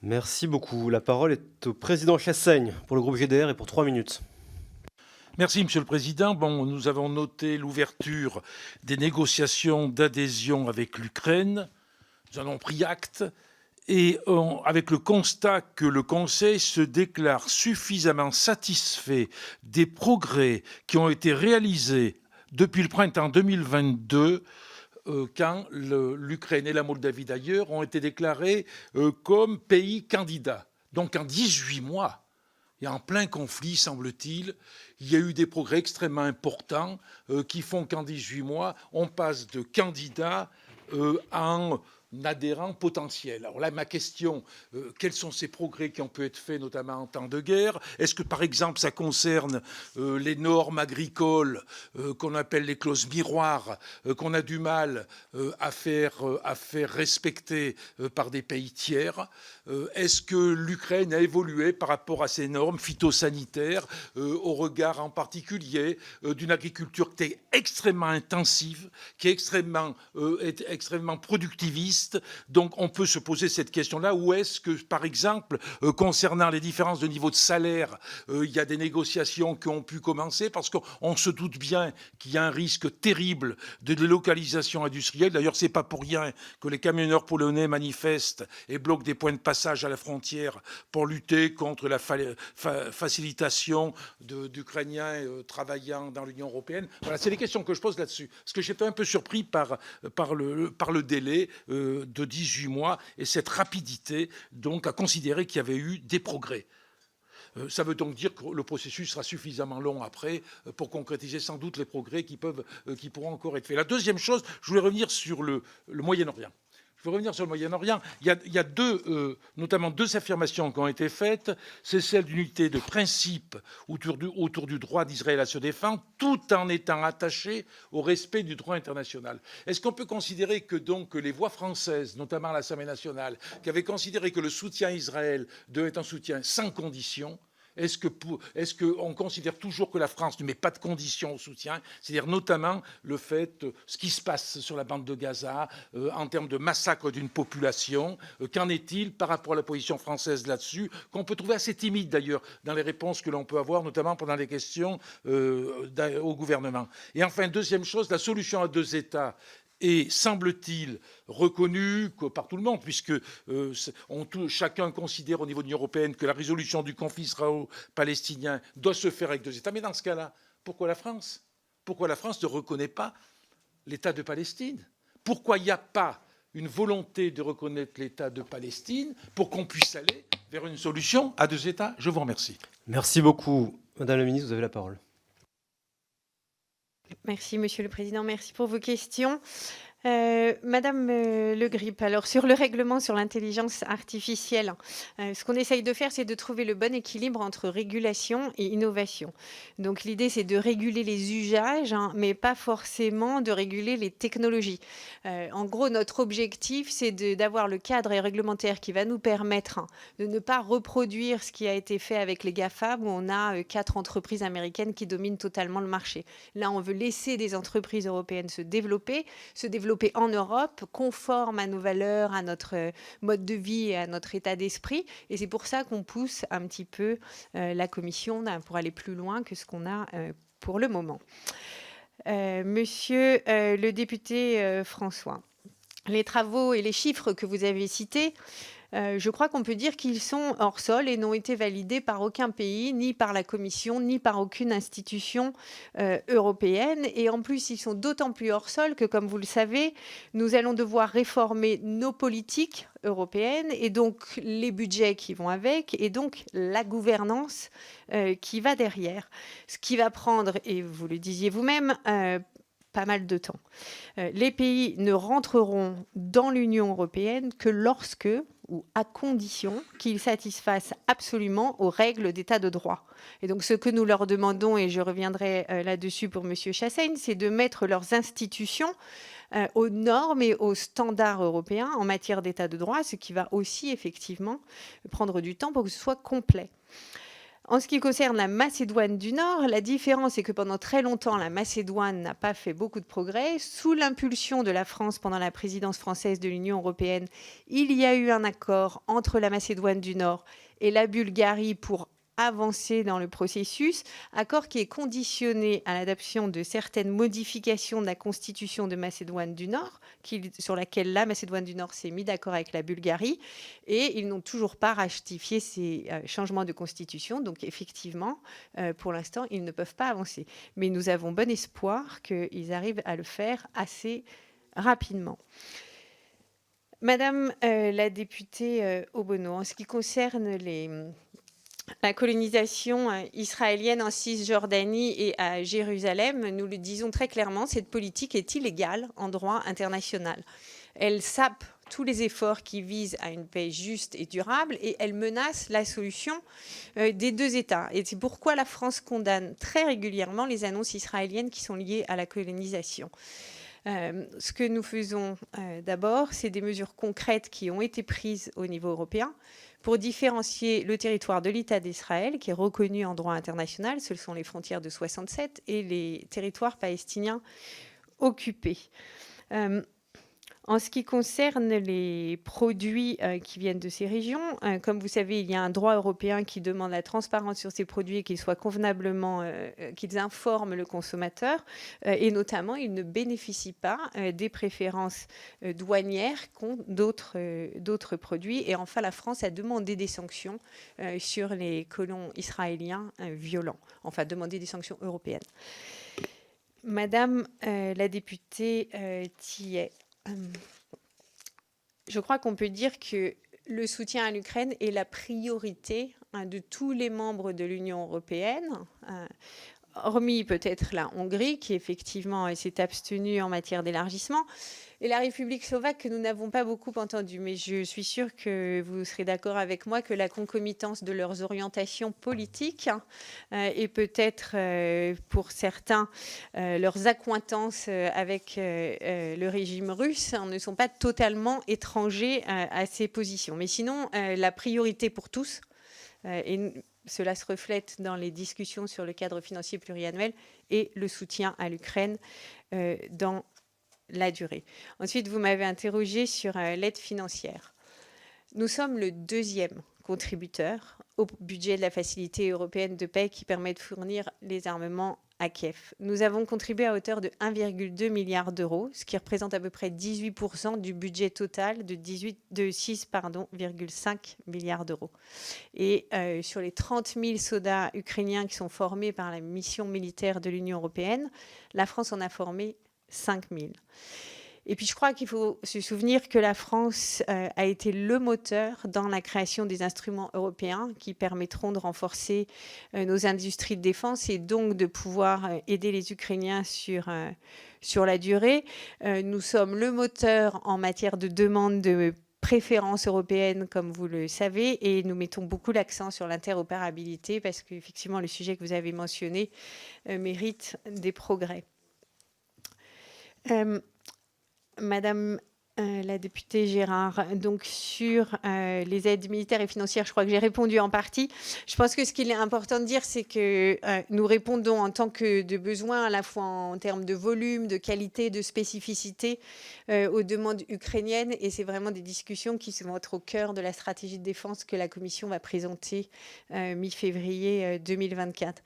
Merci beaucoup. La parole est au président Chassaigne pour le groupe GDR et pour 3 minutes.
Merci, Monsieur le Président. Bon, nous avons noté l'ouverture des négociations d'adhésion avec l'Ukraine. Nous en avons pris acte. Et avec le constat que le Conseil se déclare suffisamment satisfait des progrès qui ont été réalisés depuis le printemps 2022, quand l'Ukraine et la Moldavie d'ailleurs ont été déclarés comme pays candidats. Donc en 18 mois, et en plein conflit, semble-t-il, il y a eu des progrès extrêmement importants qui font qu'en 18 mois, on passe de candidat en adhérent potentiel. Alors là, ma question, quels sont ces progrès qui ont pu être faits, notamment en temps de guerre? Est-ce que, par exemple, ça concerne les normes agricoles qu'on appelle les clauses miroirs, qu'on a du mal à faire respecter par des pays tiers? Est-ce que l'Ukraine a évolué par rapport à ces normes phytosanitaires, au regard en particulier d'une agriculture qui est extrêmement intensive, qui est extrêmement productiviste? Donc on peut se poser cette question-là. Ou est-ce que, par exemple, concernant les différences de niveau de salaire, il y a des négociations qui ont pu commencer? Parce qu'on se doute bien qu'il y a un risque terrible de délocalisation industrielle. D'ailleurs, c'est pas pour rien que les camionneurs polonais manifestent et bloquent des points de passage à la frontière pour lutter contre la facilitation d'Ukrainiens travaillant dans l'Union européenne. Voilà, c'est les questions que je pose là-dessus. Parce que j'étais un peu surpris par le délai de 18 mois et cette rapidité donc à considérer qu'il y avait eu des progrès. Ça veut donc dire que le processus sera suffisamment long après pour concrétiser sans doute les progrès qui pourront encore être faits. La deuxième chose, je voulais revenir sur le Moyen-Orient. Je veux revenir sur le Moyen-Orient. Il y a notamment deux affirmations qui ont été faites. C'est celle d'unité de principe autour du droit d'Israël à se défendre, tout en étant attaché au respect du droit international. Est-ce qu'on peut considérer que donc les voix françaises, notamment à l'Assemblée nationale, qui avaient considéré que le soutien à Israël devait être un soutien sans condition, est-ce qu'on considère toujours que la France ne met pas de conditions au soutien? C'est-à-dire notamment le fait, ce qui se passe sur la bande de Gaza, en termes de massacre d'une population. Qu'en est-il par rapport à la position française là-dessus, qu'on peut trouver assez timide d'ailleurs dans les réponses que l'on peut avoir, notamment pendant les questions au gouvernement. Et enfin, deuxième chose, la solution à deux États est, semble-t-il, reconnu par tout le monde, puisque chacun considère au niveau de l'Union européenne que la résolution du conflit israélo-palestinien doit se faire avec deux États. Mais dans ce cas-là, pourquoi la France? Pourquoi la France ne reconnaît pas l'État de Palestine? Pourquoi il n'y a pas une volonté de reconnaître l'État de Palestine pour qu'on puisse aller vers une solution à deux États? Je vous remercie.
Merci beaucoup. Madame la ministre, vous avez la parole.
Merci, Monsieur le Président. Merci pour vos questions. Madame Le Grip, alors sur le règlement sur l'intelligence artificielle, ce qu'on essaye de faire, c'est de trouver le bon équilibre entre régulation et innovation. Donc l'idée, c'est de réguler les usages, mais pas forcément de réguler les technologies. En gros, notre objectif, c'est d'avoir le cadre réglementaire qui va nous permettre de ne pas reproduire ce qui a été fait avec les GAFAM, où on a 4 entreprises américaines qui dominent totalement le marché. Là, on veut laisser des entreprises européennes se développer en Europe, conforme à nos valeurs, à notre mode de vie et à notre état d'esprit. Et c'est pour ça qu'on pousse un petit peu la Commission pour aller plus loin que ce qu'on a pour le moment. Monsieur le député François, les travaux et les chiffres que vous avez cités, je crois qu'on peut dire qu'ils sont hors sol et n'ont été validés par aucun pays, ni par la Commission, ni par aucune institution européenne. Et en plus, ils sont d'autant plus hors sol que, comme vous le savez, nous allons devoir réformer nos politiques européennes et donc les budgets qui vont avec et donc la gouvernance qui va derrière. Ce qui va prendre, et vous le disiez vous-même, pas mal de temps. Les pays ne rentreront dans l'Union européenne que lorsque, ou à condition, qu'ils satisfassent absolument aux règles d'état de droit. Et donc ce que nous leur demandons, et je reviendrai là-dessus pour M. Chassaigne, c'est de mettre leurs institutions aux normes et aux standards européens en matière d'état de droit, ce qui va aussi effectivement prendre du temps pour que ce soit complet. En ce qui concerne la Macédoine du Nord, la différence est que pendant très longtemps, la Macédoine n'a pas fait beaucoup de progrès. Sous l'impulsion de la France pendant la présidence française de l'Union européenne, il y a eu un accord entre la Macédoine du Nord et la Bulgarie pour avancer dans le processus, accord qui est conditionné à l'adoption de certaines modifications de la constitution de Macédoine du Nord, sur laquelle la Macédoine du Nord s'est mis d'accord avec la Bulgarie, et ils n'ont toujours pas ratifié ces changements de constitution, donc effectivement, pour l'instant, ils ne peuvent pas avancer. Mais nous avons bon espoir qu'ils arrivent à le faire assez rapidement. Madame la députée Obono, en ce qui concerne la colonisation israélienne en Cisjordanie et à Jérusalem, nous le disons très clairement, cette politique est illégale en droit international. Elle sape tous les efforts qui visent à une paix juste et durable et elle menace la solution des deux États. Et c'est pourquoi la France condamne très régulièrement les annonces israéliennes qui sont liées à la colonisation. Ce que nous faisons d'abord, c'est des mesures concrètes qui ont été prises au niveau européen pour différencier le territoire de l'État d'Israël, qui est reconnu en droit international, ce sont les frontières de 67, et les territoires palestiniens occupés. En ce qui concerne les produits qui viennent de ces régions, comme vous savez, il y a un droit européen qui demande la transparence sur ces produits et qu'ils soient convenablement, qu'ils informent le consommateur, et notamment, ils ne bénéficient pas des préférences douanières contre d'autres produits. Et enfin, la France a demandé des sanctions sur les colons israéliens violents, enfin, demandé des sanctions européennes. Madame la députée Tillet, je crois qu'on peut dire que le soutien à l'Ukraine est la priorité de tous les membres de l'Union européenne, hormis peut-être la Hongrie, qui effectivement s'est abstenue en matière d'élargissement, et la République slovaque, que nous n'avons pas beaucoup entendue. Mais je suis sûre que vous serez d'accord avec moi que la concomitance de leurs orientations politiques et peut-être pour certains leurs accointances avec le régime russe ne sont pas totalement étrangers à ces positions. Mais sinon, la priorité pour tous, et cela se reflète dans les discussions sur le cadre financier pluriannuel, et le soutien à l'Ukraine dans la durée. Ensuite, vous m'avez interrogé sur l'aide financière. Nous sommes le deuxième contributeur au budget de la Facilité européenne de paix qui permet de fournir les armements à Kiev. Nous avons contribué à hauteur de 1,2 milliard d'euros, ce qui représente à peu près 18% du budget total de 6,5 milliards d'euros. Et sur les 30 000 soldats ukrainiens qui sont formés par la mission militaire de l'Union européenne, la France en a formé 5 000. Et puis je crois qu'il faut se souvenir que la France a été le moteur dans la création des instruments européens qui permettront de renforcer nos industries de défense et donc de pouvoir aider les Ukrainiens sur la durée. Nous sommes le moteur en matière de demande de préférence européenne, comme vous le savez, et nous mettons beaucoup l'accent sur l'interopérabilité parce qu'effectivement, le sujet que vous avez mentionné mérite des progrès. Madame la députée Gérard, donc sur les aides militaires et financières, je crois que j'ai répondu en partie. Je pense que ce qu'il est important de dire, c'est que nous répondons en tant que de besoins, à la fois en termes de volume, de qualité, de spécificité aux demandes ukrainiennes. Et c'est vraiment des discussions qui vont être au cœur de la stratégie de défense que la Commission va présenter mi-février 2024.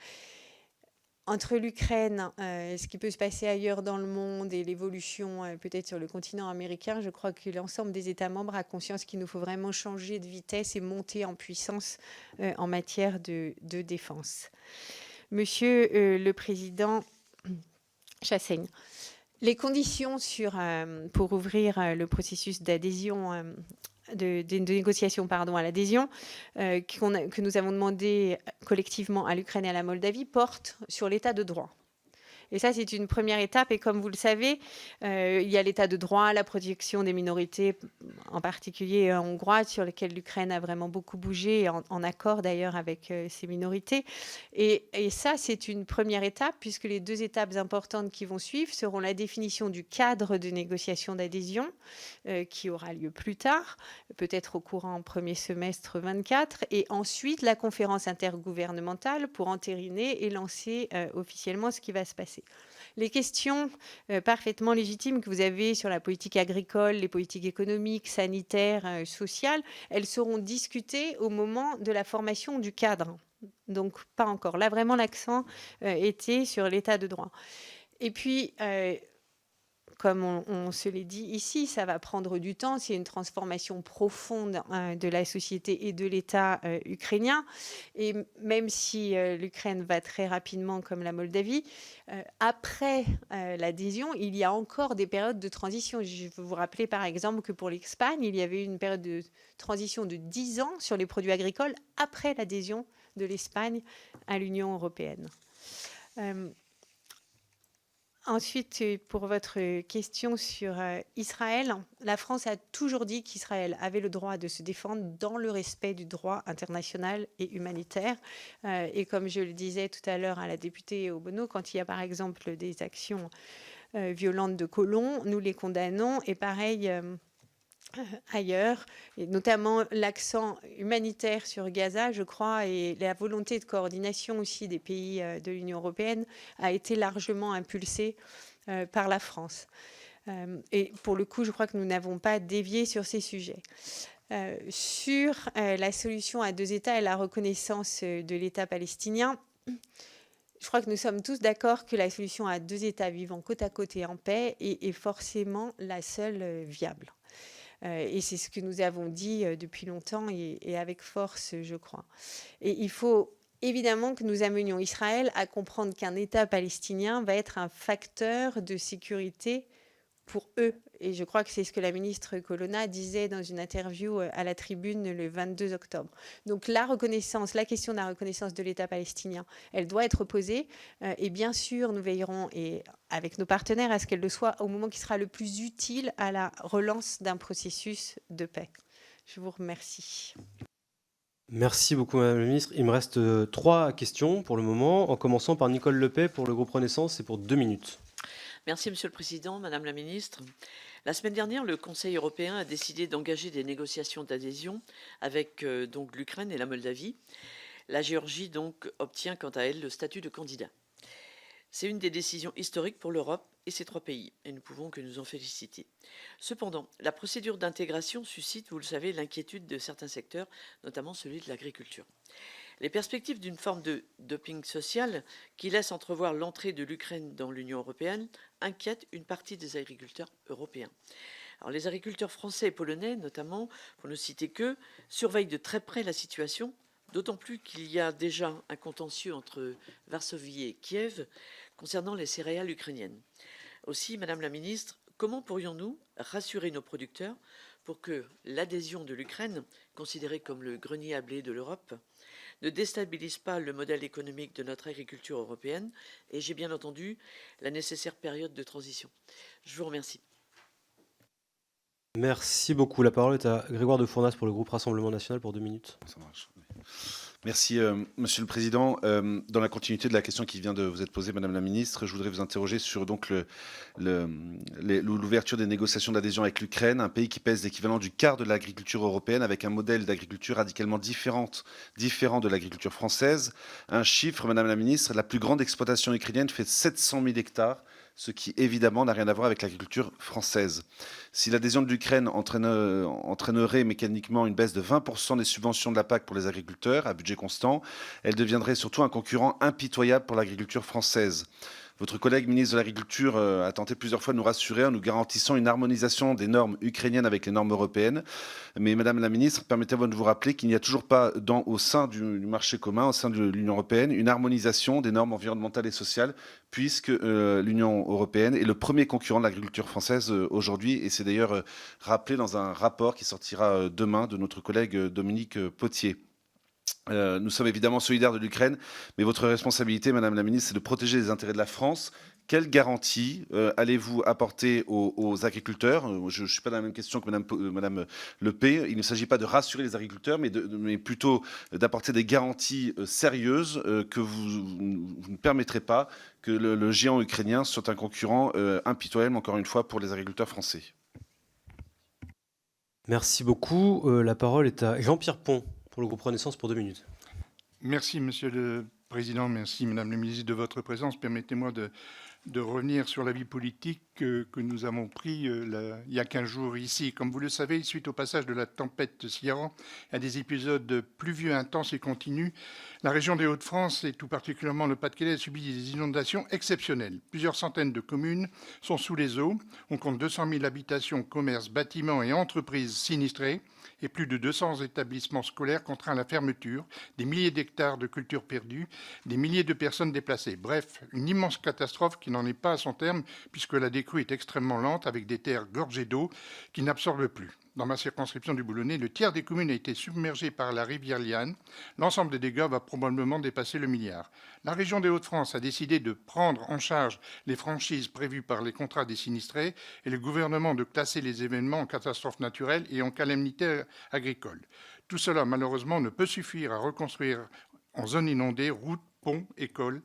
Entre l'Ukraine, ce qui peut se passer ailleurs dans le monde et l'évolution peut-être sur le continent américain, je crois que l'ensemble des États membres a conscience qu'il nous faut vraiment changer de vitesse et monter en puissance en matière de défense. Monsieur le Président Chassaigne, les conditions pour ouvrir le processus d'adhésion de négociations à l'adhésion que nous avons demandé collectivement à l'Ukraine et à la Moldavie portent sur l'état de droit. Et ça, c'est une première étape. Et comme vous le savez, il y a l'état de droit, la protection des minorités, en particulier hongroises, sur lesquelles l'Ukraine a vraiment beaucoup bougé, en accord d'ailleurs avec ces minorités. Et ça, c'est une première étape, puisque les deux étapes importantes qui vont suivre seront la définition du cadre de négociation d'adhésion, qui aura lieu plus tard, peut-être au courant premier semestre 24, et ensuite la conférence intergouvernementale pour entériner et lancer officiellement ce qui va se passer. Les questions parfaitement légitimes que vous avez sur la politique agricole, les politiques économiques, sanitaires, sociales, elles seront discutées au moment de la formation du cadre. Donc, pas encore. Là, vraiment, l'accent était sur l'état de droit. Et puis, comme on se l'est dit ici, ça va prendre du temps. C'est une transformation profonde de la société et de l'État ukrainien. Et même si l'Ukraine va très rapidement comme la Moldavie, après l'adhésion, il y a encore des périodes de transition. Je veux vous rappeler par exemple que pour l'Espagne, il y avait une période de transition de 10 ans sur les produits agricoles après l'adhésion de l'Espagne à l'Union européenne. Ensuite, pour votre question sur Israël, la France a toujours dit qu'Israël avait le droit de se défendre dans le respect du droit international et humanitaire. Et comme je le disais tout à l'heure à la députée Obono, quand il y a par exemple des actions violentes de colons, nous les condamnons. Et pareil ailleurs, et notamment l'accent humanitaire sur Gaza, je crois, et la volonté de coordination aussi des pays de l'Union européenne a été largement impulsée par la France. Et pour le coup, je crois que nous n'avons pas dévié sur ces sujets. Sur la solution à 2 États et la reconnaissance de l'État palestinien, je crois que nous sommes tous d'accord que la solution à 2 États vivant côte à côte et en paix est forcément la seule viable. Et c'est ce que nous avons dit depuis longtemps et avec force, je crois. Et il faut évidemment que nous amenions Israël à comprendre qu'un État palestinien va être un facteur de sécurité pour eux. Et je crois que c'est ce que la ministre Colonna disait dans une interview à la Tribune le 22 octobre. Donc la question de la reconnaissance de l'État palestinien, elle doit être posée. Et bien sûr, nous veillerons, et avec nos partenaires, à ce qu'elle le soit au moment qui sera le plus utile à la relance d'un processus de paix. Je vous remercie.
Merci beaucoup, Madame la Ministre. Il me reste 3 questions pour le moment, en commençant par Nicole Lepay pour le groupe Renaissance, c'est pour 2 minutes.
Merci, Monsieur le Président, Madame la Ministre. La semaine dernière, le Conseil européen a décidé d'engager des négociations d'adhésion avec donc l'Ukraine et la Moldavie. La Géorgie donc obtient quant à elle le statut de candidat. C'est une des décisions historiques pour l'Europe et ces 3 pays, et nous pouvons que nous en féliciter. Cependant, la procédure d'intégration suscite, vous le savez, l'inquiétude de certains secteurs, notamment celui de l'agriculture. Les perspectives d'une forme de dumping social qui laisse entrevoir l'entrée de l'Ukraine dans l'Union européenne inquiètent une partie des agriculteurs européens. Alors, les agriculteurs français et polonais, notamment, pour ne citer qu'eux, surveillent de très près la situation, d'autant plus qu'il y a déjà un contentieux entre Varsovie et Kiev concernant les céréales ukrainiennes. Aussi, Madame la Ministre, comment pourrions-nous rassurer nos producteurs pour que l'adhésion de l'Ukraine, considérée comme le grenier à blé de l'Europe, ne déstabilise pas le modèle économique de notre agriculture européenne et, j'ai bien entendu, la nécessaire période de transition. Je vous remercie.
Merci beaucoup. La parole est à Grégoire de Fournas pour le groupe Rassemblement National pour 2 minutes.
Ça marche. Merci, Monsieur le Président. Dans la continuité de la question qui vient de vous être posée, Madame la Ministre, je voudrais vous interroger sur donc l'ouverture des négociations d'adhésion avec l'Ukraine, un pays qui pèse l'équivalent du quart de l'agriculture européenne, avec un modèle d'agriculture radicalement différent de l'agriculture française. Un chiffre, Madame la Ministre, la plus grande exploitation ukrainienne fait 700 000 hectares, ce qui évidemment n'a rien à voir avec l'agriculture française. Si l'adhésion de l'Ukraine entraînerait mécaniquement une baisse de 20% des subventions de la PAC pour les agriculteurs, à budget constant, elle deviendrait surtout un concurrent impitoyable pour l'agriculture française. Votre collègue ministre de l'Agriculture a tenté plusieurs fois de nous rassurer en nous garantissant une harmonisation des normes ukrainiennes avec les normes européennes. Mais Madame la Ministre, permettez-moi de vous rappeler qu'il n'y a toujours pas au sein du marché commun, au sein de l'Union européenne, une harmonisation des normes environnementales et sociales, puisque l'Union européenne est le premier concurrent de l'agriculture française aujourd'hui. Et c'est d'ailleurs rappelé dans un rapport qui sortira demain de notre collègue Dominique Potier. Nous sommes évidemment solidaires de l'Ukraine, mais votre responsabilité, Madame la Ministre, c'est de protéger les intérêts de la France. Quelles garanties allez-vous apporter aux agriculteurs? Je ne suis pas dans la même question que Madame Lepay. Il ne s'agit pas de rassurer les agriculteurs, mais plutôt d'apporter des garanties sérieuses que vous ne permettrez pas que le géant ukrainien soit un concurrent impitoyable, encore une fois, pour les agriculteurs français.
Merci beaucoup. La parole est à Jean-Pierre Pont pour le groupe Renaissance pour 2 minutes.
Merci, Monsieur le Président. Merci, Madame la Ministre, de votre présence. Permettez-moi de revenir sur l'avis politique que nous avons pris il y a 15 jours ici. Comme vous le savez, suite au passage de la tempête Ciarán à des épisodes pluvieux intenses et continus, la région des Hauts-de-France et tout particulièrement le Pas-de-Calais a subi des inondations exceptionnelles. Plusieurs centaines de communes sont sous les eaux. On compte 200 000 habitations, commerces, bâtiments et entreprises sinistrées et plus de 200 établissements scolaires contraints à la fermeture, des milliers d'hectares de cultures perdues, des milliers de personnes déplacées. Bref, une immense catastrophe qui n'en est pas à son terme puisque la décrue est extrêmement lente avec des terres gorgées d'eau qui n'absorbent plus. Dans ma circonscription du Boulonnais, le tiers des communes a été submergé par la rivière Liane. L'ensemble des dégâts va probablement dépasser le milliard. La région des Hauts-de-France a décidé de prendre en charge les franchises prévues par les contrats des sinistrés et le gouvernement de classer les événements en catastrophe naturelle et en calamité agricole. Tout cela, malheureusement, ne peut suffire à reconstruire en zone inondée routes, ponts, écoles,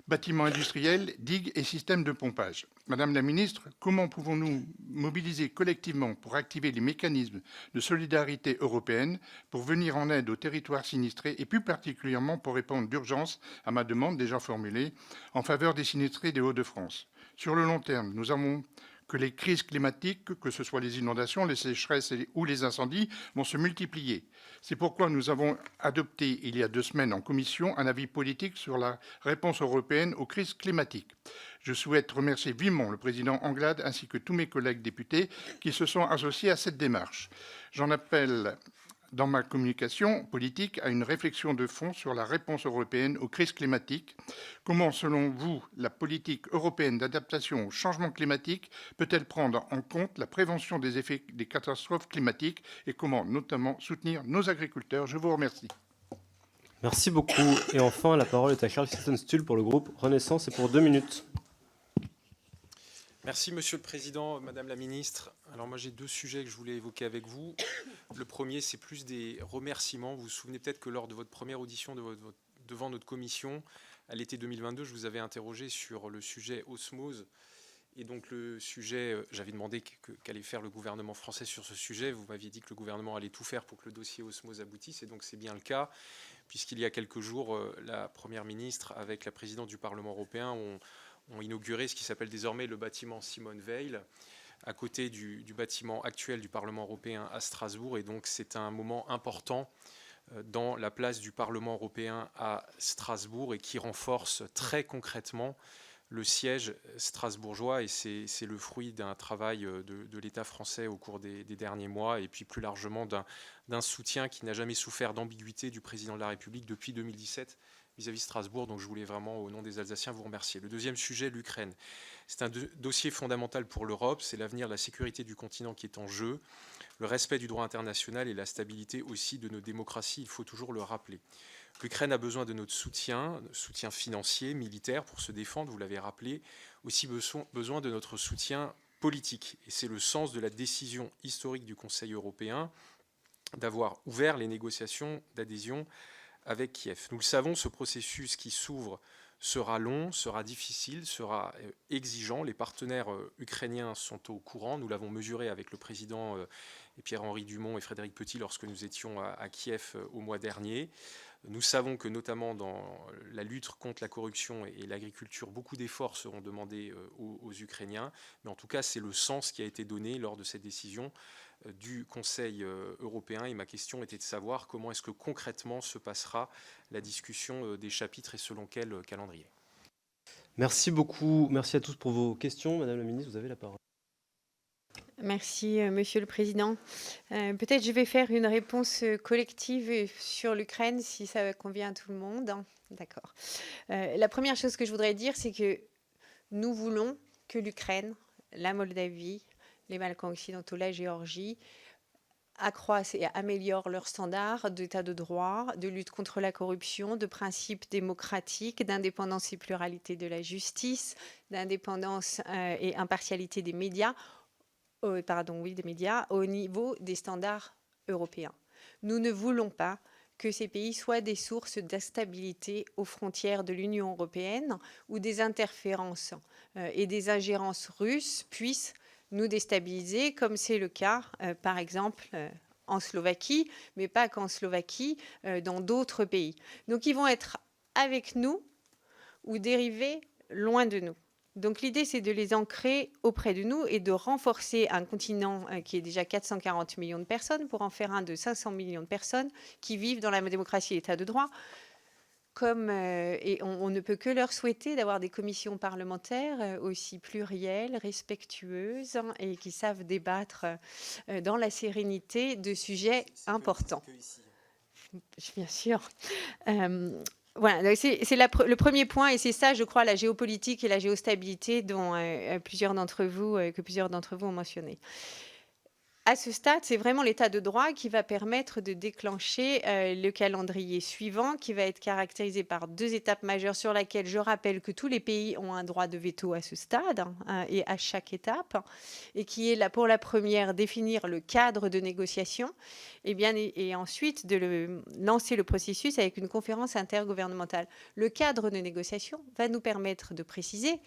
bâtiments industriels, digues et systèmes de pompage. Madame la ministre, comment pouvons-nous mobiliser collectivement pour activer les mécanismes de solidarité européenne pour venir en aide aux territoires sinistrés et plus particulièrement pour répondre d'urgence à ma demande déjà formulée en faveur des sinistrés des Hauts-de-France? Sur le long terme, nous avons que les crises climatiques, que ce soit les inondations, les sécheresses ou les incendies, vont se multiplier. C'est pourquoi nous avons adopté il y a 2 semaines en commission un avis politique sur la réponse européenne aux crises climatiques. Je souhaite remercier vivement le président Anglade ainsi que tous mes collègues députés qui se sont associés à cette démarche. J'en appelle dans ma communication politique à une réflexion de fond sur la réponse européenne aux crises climatiques. Comment, selon vous, la politique européenne d'adaptation au changement climatique peut-elle prendre en compte la prévention des effets des catastrophes climatiques et comment notamment soutenir nos agriculteurs? Je vous remercie.
Merci beaucoup. Et enfin, la parole est à Charles Sittenstuhl pour le groupe Renaissance et pour 2 minutes.
Merci Monsieur le Président, Madame la Ministre. Alors moi j'ai 2 sujets que je voulais évoquer avec vous. Le premier c'est plus des remerciements. Vous vous souvenez peut-être que lors de votre première audition devant notre commission, à l'été 2022, je vous avais interrogé sur le sujet osmose. Et donc le sujet, j'avais demandé qu'allait faire le gouvernement français sur ce sujet. Vous m'aviez dit que le gouvernement allait tout faire pour que le dossier osmose aboutisse. Et donc c'est bien le cas, puisqu'il y a quelques jours, la Première ministre avec la présidente du Parlement européen ont inauguré ce qui s'appelle désormais le bâtiment Simone Veil, à côté du bâtiment actuel du Parlement européen à Strasbourg. Et donc c'est un moment important dans la place du Parlement européen à Strasbourg et qui renforce très concrètement le siège strasbourgeois. Et c'est le fruit d'un travail de l'État français au cours des derniers mois et puis plus largement d'un soutien qui n'a jamais souffert d'ambiguïté du président de la République depuis 2017 vis-à-vis de Strasbourg. Donc je voulais vraiment, au nom des Alsaciens, vous remercier. Le deuxième sujet, l'Ukraine. C'est un dossier fondamental pour l'Europe. C'est l'avenir de la sécurité du continent qui est en jeu, le respect du droit international et la stabilité aussi de nos démocraties. Il faut toujours le rappeler. L'Ukraine a besoin de notre soutien financier, militaire pour se défendre, vous l'avez rappelé, aussi besoin de notre soutien politique. Et c'est le sens de la décision historique du Conseil européen d'avoir ouvert les négociations d'adhésion avec Kiev. Nous le savons, ce processus qui s'ouvre sera long, sera difficile, sera exigeant. Les partenaires ukrainiens sont au courant. Nous l'avons mesuré avec le président Pierre-Henri Dumont et Frédéric Petit lorsque nous étions à Kiev au mois dernier. Nous savons que notamment dans la lutte contre la corruption et l'agriculture, beaucoup d'efforts seront demandés aux Ukrainiens. Mais en tout cas, c'est le sens qui a été donné lors de cette décision du Conseil européen. Et ma question était de savoir comment est-ce que concrètement se passera la discussion des chapitres et selon quel calendrier.
Merci beaucoup. Merci à tous pour vos questions. Madame la ministre, vous avez la parole.
Merci, Monsieur le Président. Peut-être je vais faire une réponse collective sur l'Ukraine, si ça convient à tout le monde. D'accord. La première chose que je voudrais dire, c'est que nous voulons que l'Ukraine, la Moldavie, les Balkans occidentaux, la Géorgie, accroissent et améliorent leurs standards d'état de droit, de lutte contre la corruption, de principes démocratiques, d'indépendance et pluralité de la justice, d'indépendance et impartialité des médias, des médias au niveau des standards européens. Nous ne voulons pas que ces pays soient des sources d'instabilité aux frontières de l'Union européenne où des interférences et des ingérences russes puissent nous déstabiliser, comme c'est le cas, par exemple, en Slovaquie, mais pas qu'en Slovaquie, dans d'autres pays. Donc, ils vont être avec nous ou dérivés loin de nous. Donc, l'idée, c'est de les ancrer auprès de nous et de renforcer un continent qui est déjà 440 millions de personnes pour en faire un de 500 millions de personnes qui vivent dans la démocratie et l'état de droit. Et on ne peut que leur souhaiter d'avoir des commissions parlementaires aussi plurielles, respectueuses et qui savent débattre dans la sérénité de sujets importants. Bien sûr. Voilà, c'est le premier point et c'est ça, je crois, la géopolitique et la géostabilité dont plusieurs d'entre vous ont mentionné. À ce stade, c'est vraiment l'état de droit qui va permettre de déclencher le calendrier suivant, qui va être caractérisé par 2 étapes majeures sur lesquelles je rappelle que tous les pays ont un droit de veto à ce stade et à chaque étape, et qui est là pour la première définir le cadre de négociation, et ensuite de lancer le processus avec une conférence intergouvernementale. Le cadre de négociation va nous permettre de préciser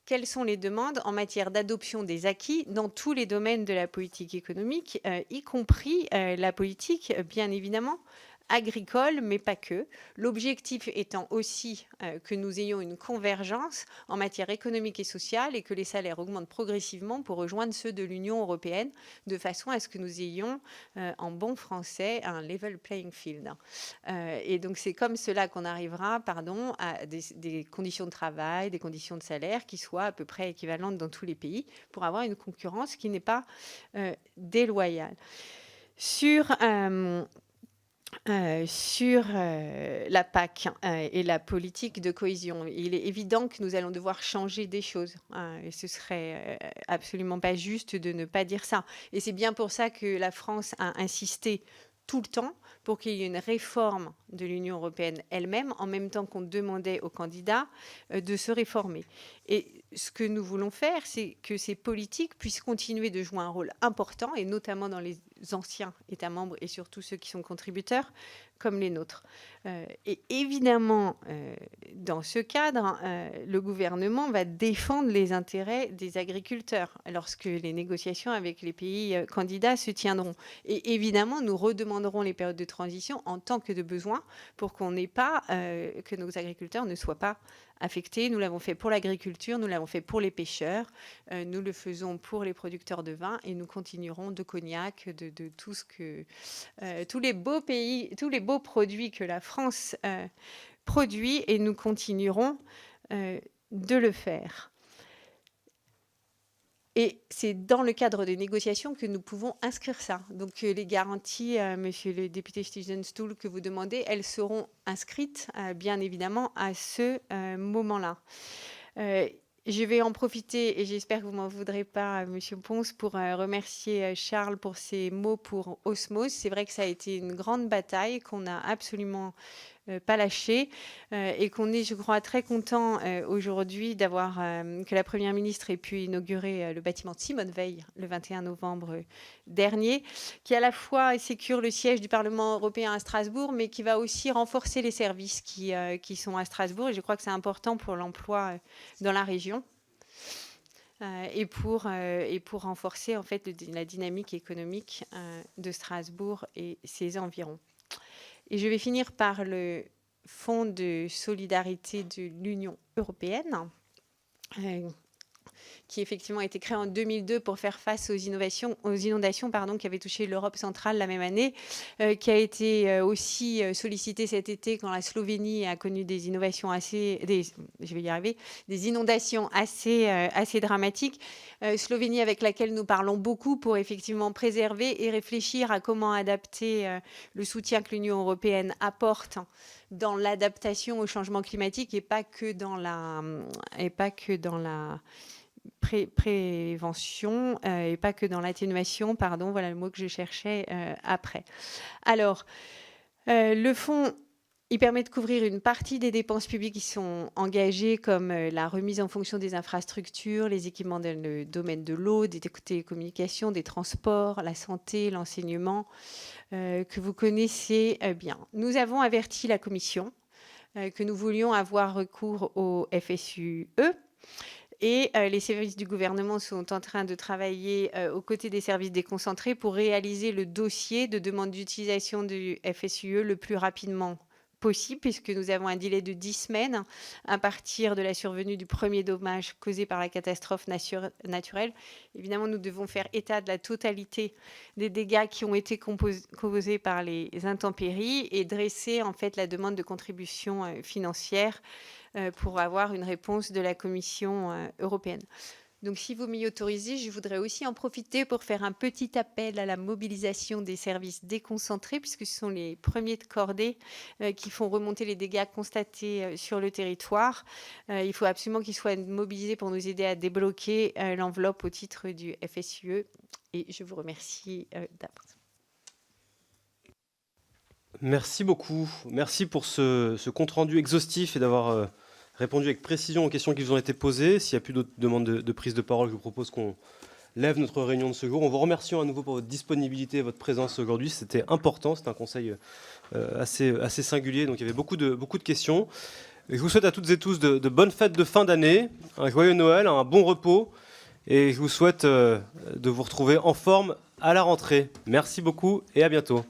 quelles sont les demandes en matière d'adoption des acquis dans tous les domaines de la politique économique, y compris la politique, bien évidemment, agricole, mais pas que. L'objectif étant aussi que nous ayons une convergence en matière économique et sociale et que les salaires augmentent progressivement pour rejoindre ceux de l'Union européenne, de façon à ce que nous ayons, en bon français, un level playing field. Et donc c'est comme cela qu'on arrivera à des conditions de travail, des conditions de salaire qui soient à peu près équivalentes dans tous les pays pour avoir une concurrence qui n'est pas déloyale. Sur la PAC et la politique de cohésion, il est évident que nous allons devoir changer des choses. Et ce serait absolument pas juste de ne pas dire ça. Et c'est bien pour ça que la France a insisté tout le temps pour qu'il y ait une réforme de l'Union européenne elle-même, en même temps qu'on demandait aux candidats de se réformer. Et ce que nous voulons faire, c'est que ces politiques puissent continuer de jouer un rôle important, et notamment dans les anciens États membres et surtout ceux qui sont contributeurs, comme les nôtres. Et évidemment, dans ce cadre, le gouvernement va défendre les intérêts des agriculteurs lorsque les négociations avec les pays candidats se tiendront. Et évidemment, nous redemanderons les périodes de transition en tant que de besoin pour qu'on n'ait pas, que nos agriculteurs ne soient pas affectés. Nous l'avons fait pour l'agriculture, nous l'avons fait pour les pêcheurs, nous le faisons pour les producteurs de vin et nous continuerons de cognac, de tout ce que tous les beaux pays, tous les beaux produits que la France produit, et nous continuerons de le faire. Et c'est dans le cadre des négociations que nous pouvons inscrire ça. Donc les garanties, monsieur le député Stephenstool, que vous demandez, elles seront inscrites, bien évidemment, à ce moment-là. Je vais en profiter, et j'espère que vous ne m'en voudrez pas, monsieur Pons, pour remercier Charles pour ses mots pour Osmose. C'est vrai que ça a été une grande bataille qu'on n'a absolument pas lâché, et qu'on est, je crois, très content aujourd'hui d'avoir que la Première ministre ait pu inaugurer le bâtiment de Simone Veil le 21 novembre dernier, qui à la fois sécure le siège du Parlement européen à Strasbourg, mais qui va aussi renforcer les services qui sont à Strasbourg, et je crois que c'est important pour l'emploi dans la région. Et pour renforcer en fait la dynamique économique de Strasbourg et ses environs. Et je vais finir par le Fonds de solidarité de l'Union européenne, qui effectivement a été créé en 2002 pour faire face aux inondations qui avaient touché l'Europe centrale la même année, qui a été aussi sollicité cet été quand la Slovénie a connu des inondations assez dramatiques. Slovénie avec laquelle nous parlons beaucoup pour effectivement préserver et réfléchir à comment adapter le soutien que l'Union européenne apporte dans l'adaptation au changement climatique, et pas que dans la prévention, et pas que dans l'atténuation, voilà le mot que je cherchais après. Alors, le fonds, il permet de couvrir une partie des dépenses publiques qui sont engagées, comme la remise en fonction des infrastructures, les équipements dans le domaine de l'eau, des télécommunications, des transports, la santé, l'enseignement, que vous connaissez bien. Nous avons averti la Commission que nous voulions avoir recours au FSUE, et les services du gouvernement sont en train de travailler aux côtés des services déconcentrés pour réaliser le dossier de demande d'utilisation du FSUE le plus rapidement possible, puisque nous avons un délai de 10 semaines à partir de la survenue du premier dommage causé par la catastrophe naturelle. Évidemment, nous devons faire état de la totalité des dégâts qui ont été causés par les intempéries et dresser en fait la demande de contribution financière pour avoir une réponse de la Commission européenne. Donc, si vous m'y autorisez, je voudrais aussi en profiter pour faire un petit appel à la mobilisation des services déconcentrés, puisque ce sont les premiers de cordée qui font remonter les dégâts constatés sur le territoire. Il faut absolument qu'ils soient mobilisés pour nous aider à débloquer l'enveloppe au titre du FSUE. Et je vous remercie d'avance.
Merci beaucoup. Merci pour ce compte-rendu exhaustif et d'avoir répondu avec précision aux questions qui vous ont été posées. S'il n'y a plus d'autres demandes de prise de parole, je vous propose qu'on lève notre réunion de ce jour. En vous remerciant à nouveau pour votre disponibilité et votre présence aujourd'hui. C'était important, c'était un conseil assez singulier, donc il y avait beaucoup de questions. Et je vous souhaite à toutes et tous de bonnes fêtes de fin d'année, un joyeux Noël, un bon repos, et je vous souhaite de vous retrouver en forme à la rentrée. Merci beaucoup et à bientôt.